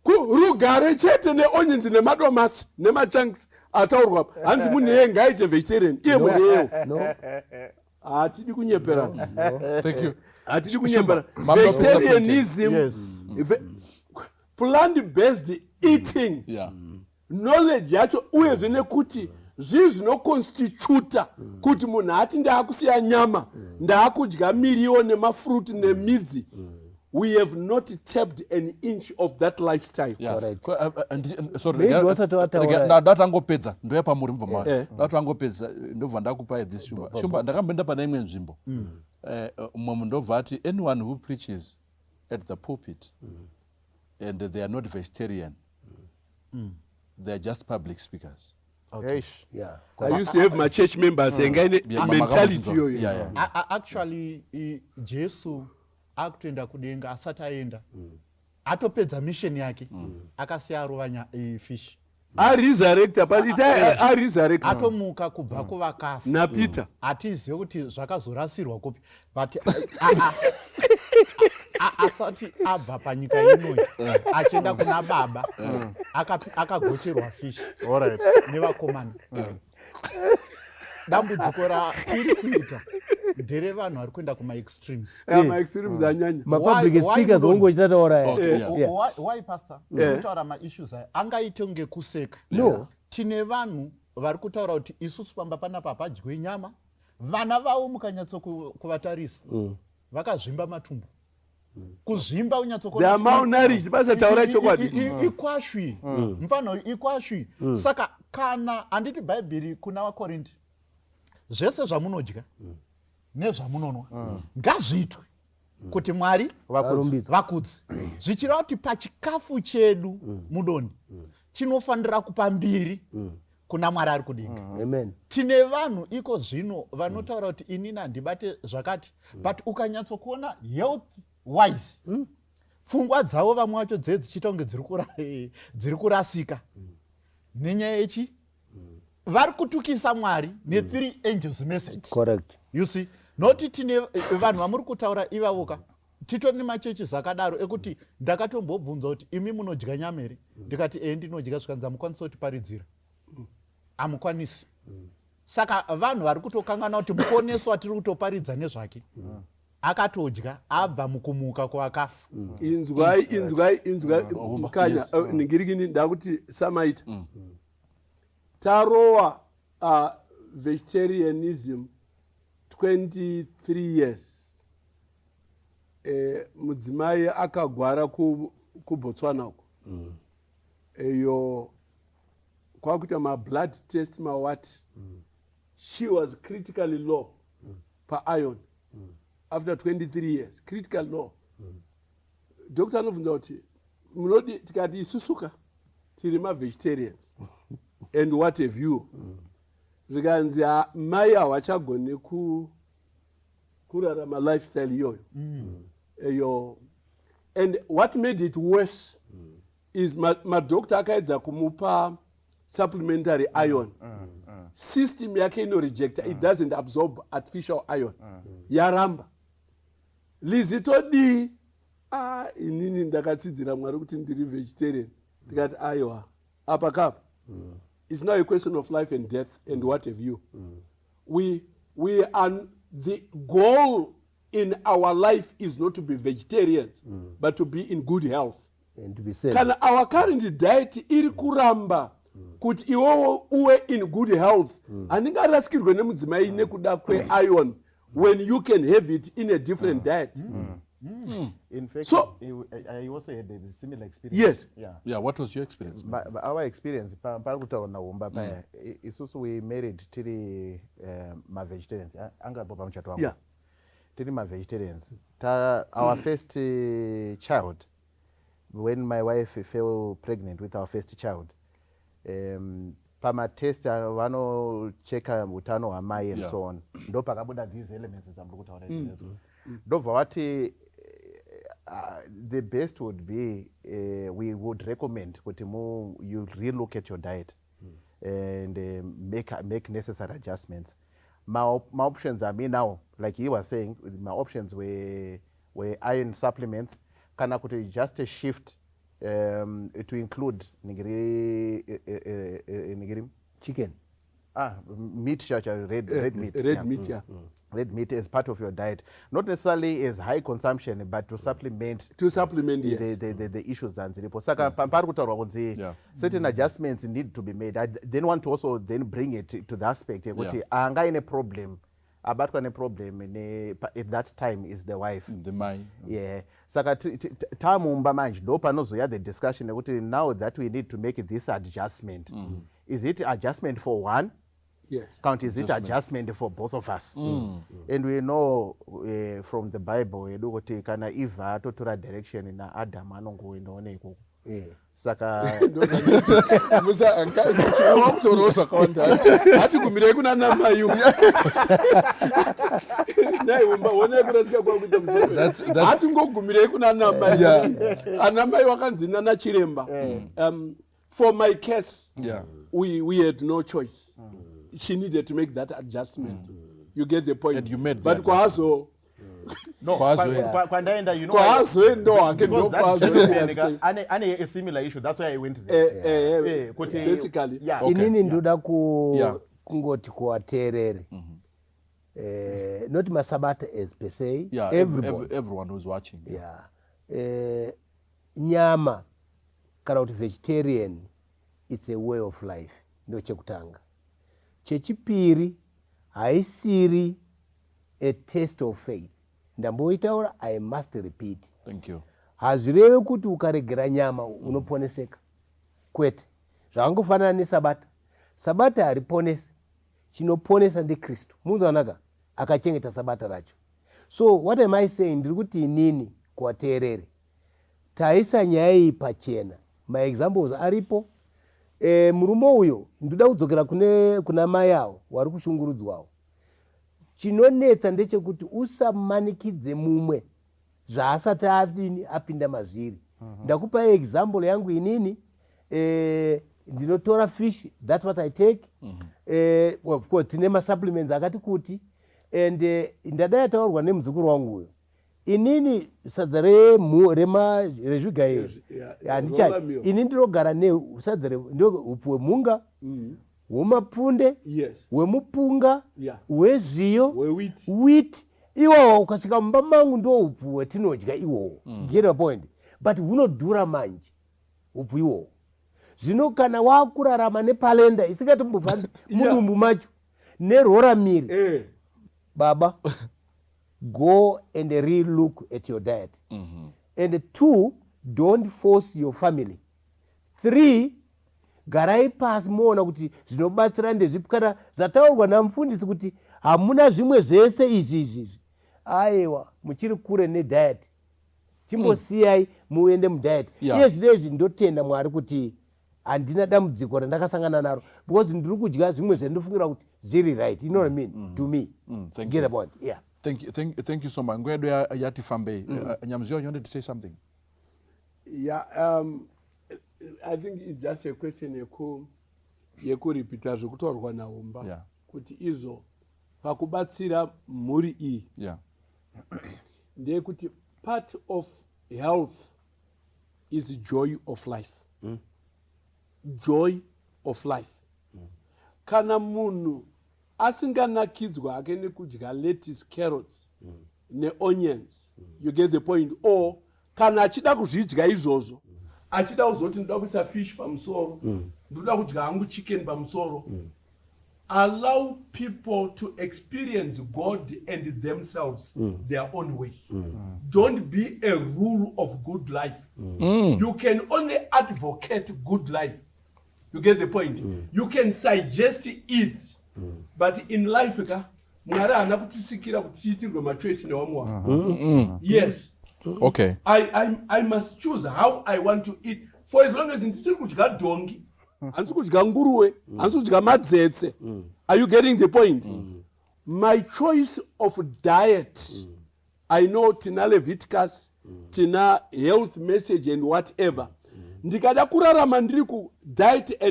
Rugare chete neonions nemadomasi nemachunks ataurwa. Hanzi munhu yeye ngaaite vegetarian. Iye munhu yeye. No. Hatidi kunyepera. Thank you. Hatidi kunyepera. Vegetarianism. Yes. Plant-based eating. Yeah. Knowledge yacho uyezve nekuti zvinhu zvinoconstituta kuti munhu ati ndaakusiya nyama, ndaakudya miriwo nemafruit nemidzi. We have not tapped an inch of that lifestyle. Yeah. Maybe ndatangopedza ndoya pamuri mvoma. Ndatangopedza ndobva ndakupai this shumba. Ndakamboenda pane imwe nzvimbo. Umwe ndobva ati anyone who preaches at the pulpit and they are not vegetarian, they are just public speakers. Okay. Yeah. I used to have my church members saying mentality yoyo. Actually Jesu akutoenda kudenga asati aenda. Atopedza mission yake. Akasiya rova fish. Resurrecta but it resurrecta. Atomuka kubva kuvakafa. Na Peter. Atizive kuti zvakazorasirwa kupi. But asati abva panyika inoyi achienda kuna baba akagocherwa fish. Alright. Nevakomana. Dambudziko ratiri kuita ndere vanhu vari kuenda kuma extremes. Extremes anyanya. Public speakers ongochitaura. Why pastor? Kutaura ma-issues aya angaite kunge kuseka. No. Tine vanhu vari kutaura kuti isusu pamba panapa hapadyiwi nyama. Vana vavo mukanyatso kuvatarisa vakazvimba matumbu. Kuzvimba unyatsokona. They are malnourished. Basa taura chokwadi. Ikwashwi. Mfano ikwashwi. Saka kana anditi Bible kuna vaKorinti. Zvese zvamunodya nezvamunonwa ngazviitwe kuti Mwari vakudze. Zvichireva kuti pachikafu chedu mudoni chinofanira kupa mbiri kuna Mwari ari kudenga. Amen. Tine vanhu iko zvino vanotaura kuti inini handibate zvakati, but ukanyatsokuona health wise pfungwa dzavo vamwe vacho dzichita kunge dziri kurasika nenyaya yechi vari kutukisa Mwari ne3 angels message. Correct. You see, noti tine vanhu vamuri kutaura ivavoka titori nemachechi zvakadaro ekuti ndakatombobvunza kuti imi munodya nyama here, ndikati ndinodya zvikanzi hamukwanisi kutiparidzira. Hamukwanisi. Saka vanhu vari kutokangana kuti muponeso watiri kutoparidza nezvake akatodya abva mukumuka kwavakafa. Inzwai mukanya ningirikini ndakuti samaita. Tarowa vegetarianism 23 years. Mudzimai akagwara kuBotswana uko. Eyo kwakuita blood test what. She was critically low per iron. After 23 years, critical low. Doctor anobvunza kuti munodi tikati isusuka tiri vegetarians. And what have you? Zvikanzi mai havachagone kurarama lifestyle iyoyo. And what made it worse is madoctor akaedza kumupa supplementary iron system yake inorejecta it doesn't absorb artificial iron yaramba lizitodii inini ndakatsidzira Mwari kuti ndiri vegetarian ndikati aiwa apa kapa it's now a question of life and death and what have you we are the goal in our life is not to be vegetarians but to be in good health and to be safe. Kana our current diet iri kuramba kuti iwowo uwe in good health handingarasikirwe nemudzimai nekuda kwe-iron when you can have it in a different diet. In fact, So- I also had a similar experience. Yes. Yeah, what was your experience? Our experience, pari kutaura naumba paya, isusu we married tiri ma-vegetarians, angapo pamuchato wangu. Yeah. Tiri ma-vegetarians. Our first child, when my wife fell pregnant with our first child, pamatest vanocheka utano hwamai and Yeah. so on. Ndo pakabuda these elements dzamuri kutaura izvozvo. Ndobva wati the best would be we would recommend kuti you relook at your diet and make necessary adjustments. My options are me now, like he was saying, my options were iron supplements, kana kuti just a shift to include nigiri Chicken. meat, red meat. Red meat, yeah. Red meat as part of your diet, not necessarily as high consumption, but to supplement To supplement, yes. the issues that ziripo. Saka pari kutaura kunzi Yeah. certain adjustments need to be made. I then want to also then bring it to the aspect kuti anga ine problem, abatwa ne problem at that time is the wife. The my. Yeah. Saka tamumba manje ndo panozoya the discussion kuti now that we need to make this adjustment. Is it adjustment for one? Yes. Count is it adjustment for both of us? And we know from the Bible edu kuti kana Eva atotora direction na Adam anongoenda ikoko. Yeah. Saka Musa ankaitorosa konta. Hati kumire kuna nama yu. Nai umba wone kurasika kwa kuita mzee. Hati ngogumire kuna nama yu. Anama yu wakanzina na chiremba. For my case, Yeah. we had no choice. She needed to make that adjustment. You get the point. And you made the but kwazo no, Kwazo, kwandaenda you know kwazo ndo wake ndo because that kwazo. gentleman ane a similar issue. That's why I went there. Kuti Basically. yeah. Okay. Inini ndoda Yeah. kungoti kuwateereri not masabata as per se, Yeah, everyone who's watching. yeah. Nyama kana kuti vegetarian it's a way of life, ndo chekutanga. Chechipiri haisiri a test of faith. Ndamboitaura, I must repeat. Thank you. Hazvirevi kuti ukaregera nyama unoponeseka, kwete. Zvangofanana nesabata. Sabata hariponesi, chinoponesa ndiKristu. Munhu anaka akachengeta sabata racho. So what am I saying? Ndiri kuti inini kuwateereri, taisa nyaya iyi pachena. My examples aripo. Murume uyo ndoda kudzokera kuna mai avo wari kushungurudzwawo. Chinonetsa ndechekuti usamanikidze mumwe zvaasati apinda mazviri. Ndakupa example yangu inini, ndinotora fish, that's what I take. Of course tine masupplements akati kuti, and ndadai taurwa nemuzukuru wangu uyo. Inini sadza rezviga izvi handichai, ini ndinogara nesadza ndio upfu hwemunga, hwemapfunde, hwemupunga, hwezviyo, wheat. Iwawo ukasvika mumba mangu ndo upfu hwetinodya iwowo. Get a point. But hunodhura manje upfu iwowo. Zvino kana wakurarama nepalenda isingatimbobva mudumbu macho nerora miri, baba go and re-look at your diet. And 2, don't force your family. 3, garai pasi moona kuti zvinobatsira ndezvipi. Kana zvataurwa namufundisi kuti hamuna zvimwe zvese izvi, aiwa muchiri kure nediet, chimbosiyai muende mudiet. Iye zvinezvi ndotenda Mwari kuti handina dambudziko randakasangana naro, because ndiri kudya zvimwe zvandofungira kuti zviri right. You know what I mean? To me. Thank Get you. the point. Yeah. Thank you so much. Ngwedo yati fambe. Nyamzio, you wanted to say something? Yeah, I think it's just a question yekuripita zvekutaurwa naumba Yeah. kuti izvo pakubatsira mhuri iyi Yeah. ndeyekuti part of health is joy of life. Joy of life. Kana munhu asinganakidzwa hake nekudya lettuce, carrots neonions, you get the point. Or kana achida kuzvidya izvozvo, achida kuzoti ndoda kuisa fish pamusoro, ndoda kudya hangu chicken pamusoro, allow people to experience God and themselves their own way. Don't be a rule of good life. You can only advocate good life. You get the point? You can suggest it. But in life, Mwari hana kutisikira kuti tiitirwe machoice newamwa. Yes. Okay. I must choose how I want to eat. For as long as ndisiri kudya dongi, handisi kudya nguruwe, handisi kudya madzetse. Are you getting the point? My choice of diet, I know tina Leviticus, tina health message and whatever. Ndikada kurarama ndiri ku diet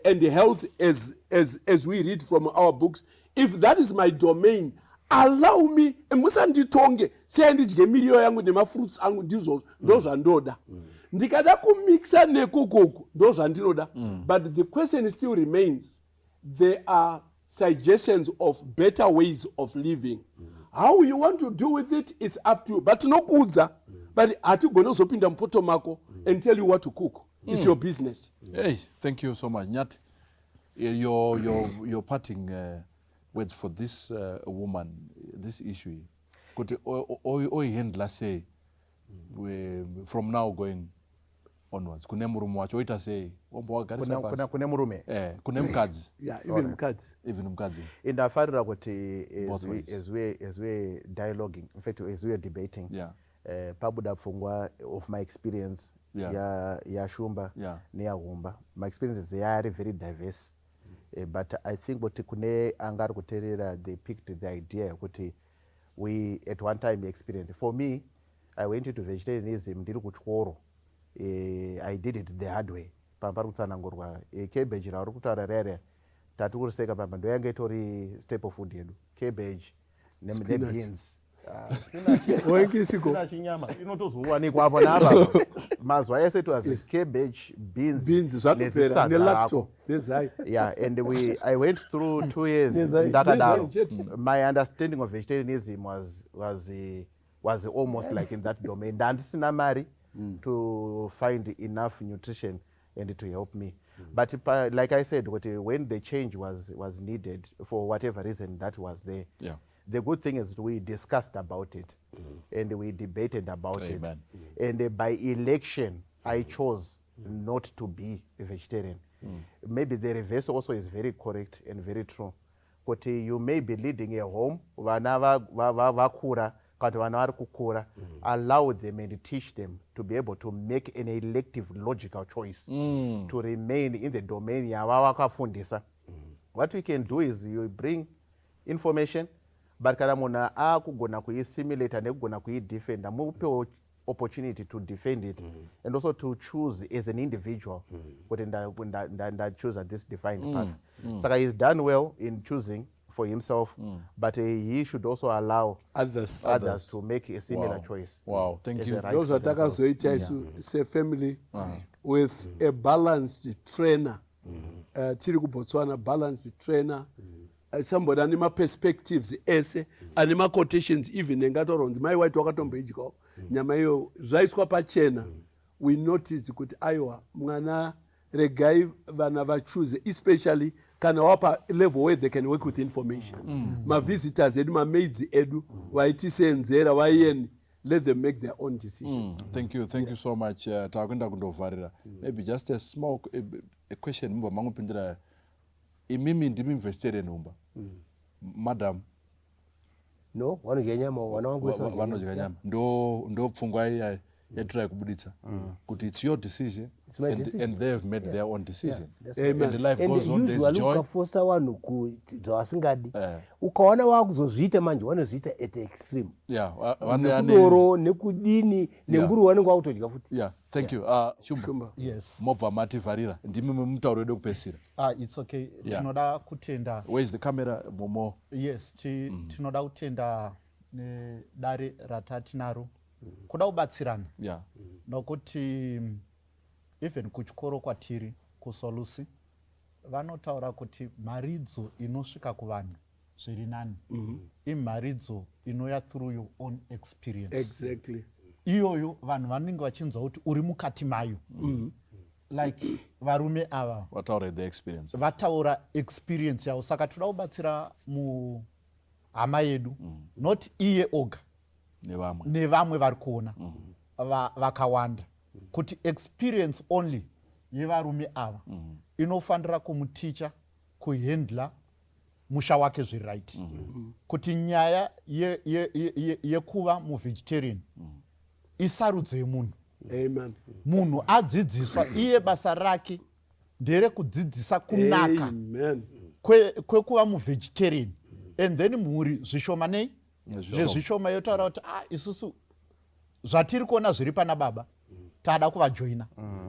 and health as we read from our books. If that is my domain, allow me, musanditonge, sendidye miriyo yangu nemafruits angu ndizvo ndozvandoda. Ndikada kumixa nekukuku ndozvandinoda. But the question still remains, there are suggestions of better ways of living. How you want to do with it, it's up to you. But no kudza, but hatigona kuzopinda mupoto mako and tell you what to cook. It's your business. Hey, thank you so much. Nyati, your parting words for this woman, this issue. Kuti handler say from now going onwards. Kune murume wacho oita say wombo wagarisa pasi. Kune murume. Kune mukadzi. Yeah, even mukadzi. Even mukadzi. Indafarira kuti as we dialoguing, in fact as we are debating. Yeah. Pabuda pfungwa of my experience. Yeah. ya shumba neya humba. My experiences they are very diverse. But I think what kune angari kuterera they picked the idea kuti we at one time experienced. For me, I went into vegetarianism ndiri kuchikoro. I did it the hard way. Pambari kutsanangurwa cabbage rauri kutaura rere tati kuriseka pamba ndo yange itori staple food yedu. Cabbage beans. Chinyama inotozowanikwa apo naapa mazuva ese it was cabbage, beans nelacto nezai. Yeah, and I went through 2 years ndakadaro. My understanding of vegetarianism was almost like in that domain. Ndandisina mari to find enough nutrition and to help me. But like I said, when the change was needed for whatever reason that was there. Yeah. The good thing is we discussed about it and we debated about it. And by election, I chose not to be a vegetarian. Maybe the reverse also is very correct and very true. But you may be leading a home, allow them and teach them to be able to make an elective logical choice to remain in the domain. What we can do is you bring information, but kana munhu akugona kuisimulate nekugona kuidefenda mupe opportunity to defend it and also to choose as an individual kuti choose this defined path. Saka he's done well in choosing for himself, but he should also allow others to make a similar choice. Wow, thank you. Those are takazoita isu family with a balanced trainer. Tiri kuBotswana balanced trainer. Somebody anima perspectives ese anima quotations even engatoronzi mai white wakatomboidyawo nyama iyo zvaiswa pachena. We notice kuti aiwa mwana regai vana vachoose, especially kana wapa level where they can work with information. Visitors edu maids edu vaitisenzera vaieni, let them make their own decisions. Thank you so much. Takwenda kundovharira. Maybe just a small a question mva mangopindira. Imimi ndimi vegetarian umba. Madam. No, wanodya nyama, wana wangu wanodya nyama. Ndo pfungwa yatrai kubuditsa kuti it's your decision my and, decision. and they have made their own decision. Amen. And life goes on, there's usually joy. ukafosa vanhu zvavasingadi ukaona wakuzozviita manje vanozviita at the extreme nekudoro nekudini nemburu vanenge vakutodya futi. Yeah, thank you. Shumba. Yes. Mobva mativharira ndimi mutauro wedu kupesira. It's okay. Tinoda kutenda. Where is the camera momo? Yes, tinoda kutenda nedare ratatinaro kuda kubatsirana. Yeah. Nokuti even kuchikoro kwatiri kusolusi vanotaura kuti mharidzo inosvika kuvanhu zviri nani imharidzo inoya through your own experience. Exactly. Iyoyo vanhu vanenge vachinzwa kuti uri mukati mayo. Like varume ava Wataura the experience. vataura experience yavo, saka toda kubatsira muhama yedu not iye oga nevamwe vari kuona vakawanda kuti experience only yevarume ava inofanira kumuticha kuhandla musha wake zviri right. Kuti nyaya yekuva muvegetarian isarudzo yemunhu. Amen. Munhu adzidziswa iye basa rake nderekudzidzisa kunaka Amen. kwekuva muvegetarian and then mhuri zvishoma nei zvezvishoma yotaura kuti isusu zvatiri kuona zviri pana baba tada kuvajoina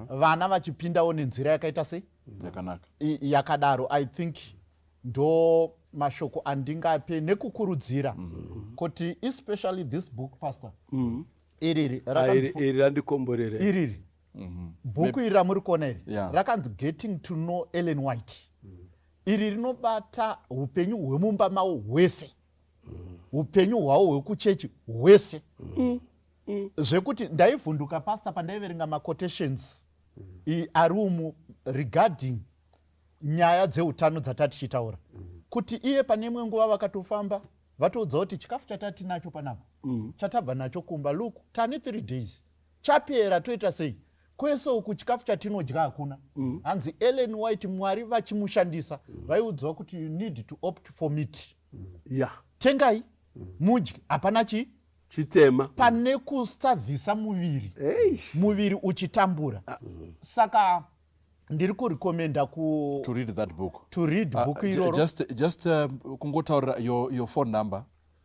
vana vachipindawo nenzira yakaita sei yakadaro. I think ndo mashoko andingape nekukurudzira kuti especially this book pastor iriri randikomborere iriri bhuku iri ramuri kuona iri rakanzi Getting to Know Ellen White. Iri rinobata upenyu hwemumba mavo hwese, upenyu hwavo hwekuchechi hwese. Zvekuti ndaivhunduka pastor pandaiverenga maquotations ari umu regarding nyaya dzeutano dzatati chitaura kuti iye pane imwe nguva vakatofamba vatoudza kuti chikafu chatati nacho panapa chatabva nacho kumba look tani 3 days chapera toita sei kwese uku chikafu chatinodya hakuna. Hanzi Ellen White Mwari vachimushandisa vaiudzwa kuti you need to opt for meat. Tengai mudye hapana chitema pane kusavhisa muviri muviri uchitambura. Saka ndiri kurekomenda to read that book. To read book iroro. Just kungotaura your phone number.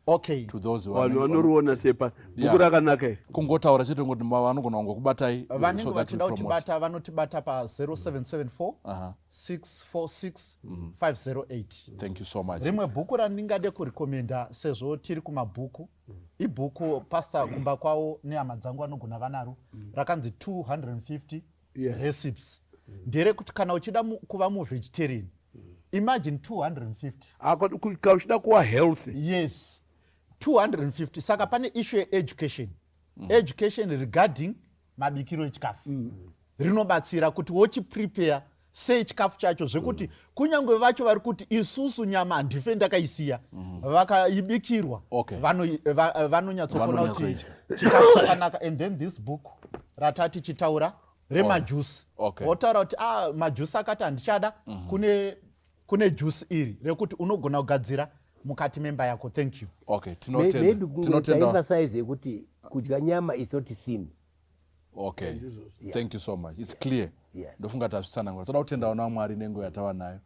Okay. To those vanhu vanoriona sepa buku rakanaka kungotaura chete ngoti vanogona kungokubatai vanenge vachida kutibata vanotibata pa 0774 646 508. Thank you so much. Rimwe bhuku randingade kurekomenda sezvo tiri kumabhuku ibhuku pastor kumba kwavo nehama dzangu vanogona vanaro rakanzi 250 recipes. Ndere kuti kana uchida kuva muvegetarian imagine 250 kauchida kuva healthy. Yes, 250. Saka pane issue education. Education regarding mabikiro echikafu rinobatsira kuti wochiprepare sei chikafu chacho zvekuti kunyangwe vacho vari kuti isusu nyama handife ndakaisiya vakaibikirwa vanonyatsokuona kuti chikafu chakanaka. And then this book ratati chitaura remajusi wotaura kuti majusi akati handichada kune juice iri rekuti unogona kugadzira mukati memba yako. Thank you. Okay, tinotenda kuti kudya nyama is not sin. Okay, thank you so much. It's clear. Ndofunga tazvisanangura toda kutenda vana vaMwari nenguva yatava nayo.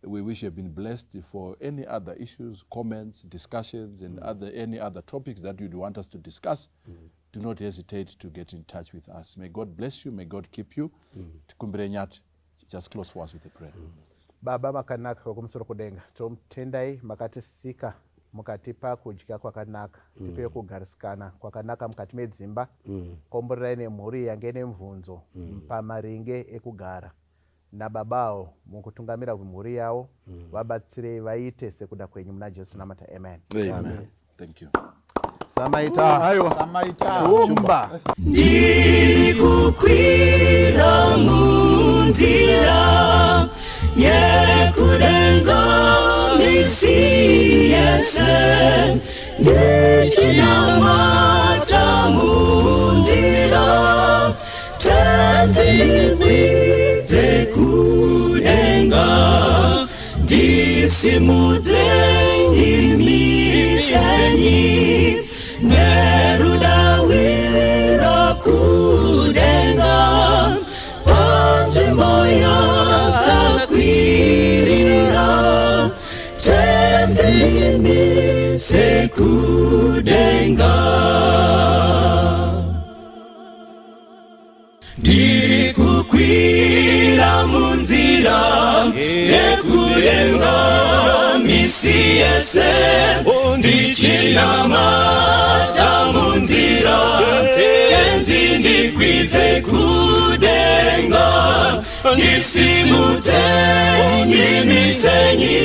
We wish you have been blessed. For any other issues, comments, discussions and any other topics that you'd want us to discuss, do not hesitate to get in touch with us. May God bless you. May God keep you. Tikumbire nyati. Just close for us with a prayer. Baba makanaka wakumusoro kudenga tomutendai makatisika mukatipa kudya kwakanaka tipe kugarisikana kwakanaka mukati medzimba komborerai nemhuri yange nemvunzo pamaringe ekugara nababawo mukutungamira mhuri yavo vabatsirei vaite sekuda kwenyu muna Jesu namata. Amen. Amen. Thank you. Samaita Shumba ndiri kukwira munzira yekudenga misi yese ndichinamata munzira tanzikwize kudenga ndisimudze ndimisenyi nerudawira ku kudenga. Ndiri kukwira munzira yekudenga, misi yese ndichinamata munzira, tenzi ndikwidze kudenga, ndisimudze nyimisenyi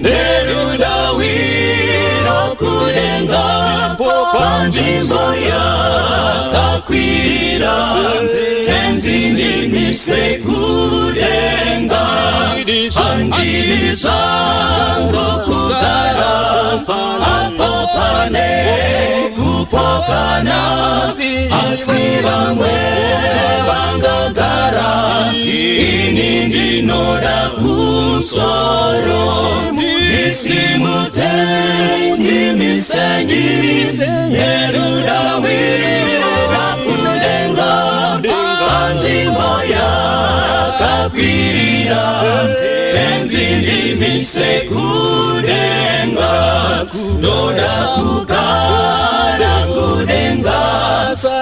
nerudawiro kudenga, panzvimbo yakakwirira, tenzi ndimise kudenga, handidi zvangu kugara apo pane kupokana, asi vamwe vangagara, ini ndinoda kusoro, ndisimudze ndimisenyi nerudawira kudenga, panzvimbo yakakwirira, tenzi ndimise kudenga, ndoda kugara kudenga,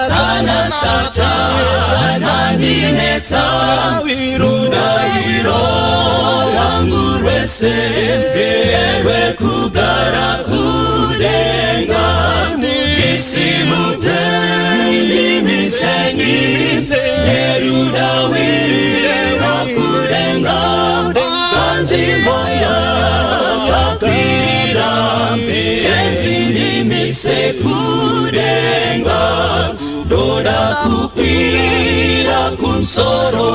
kana Satana ndinetsa, rudairo rwangu rwese ngerwekugara kudenga, ndisimudze ndimisenyi nerudawiro kudenga, panzvimbo yakakwirira, tenzi ndimise kudenga, ndoda kukwira kumusoro,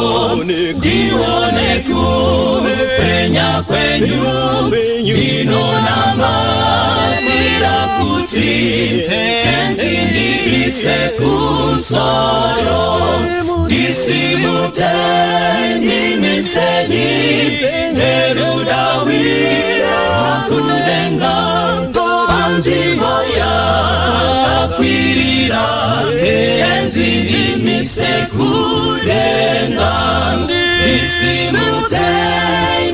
ndione kupenya kwenyu, ndinonamatira kuti tenzi ndiise kumusoro, ndisimudze ndimisenyi nerudawiro kudenga, panzvimbo yakakwirira, tenzi ndimise kudenga, ndisimudze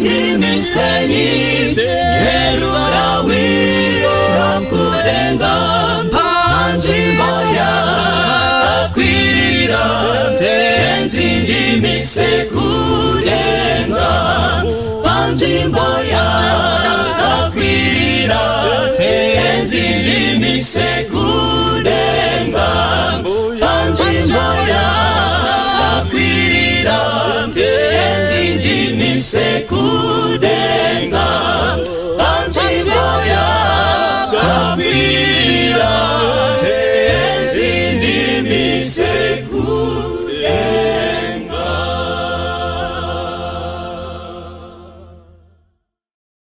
ndimisenyi nerudawiro kudenga, panzvimbo yakakwirira, tenzi ndimise kudenga, panzvimbo yakakwirira, tenzi ndimise kudenga, panzvimbo yakakwirira, tenzi ndimise kudenga.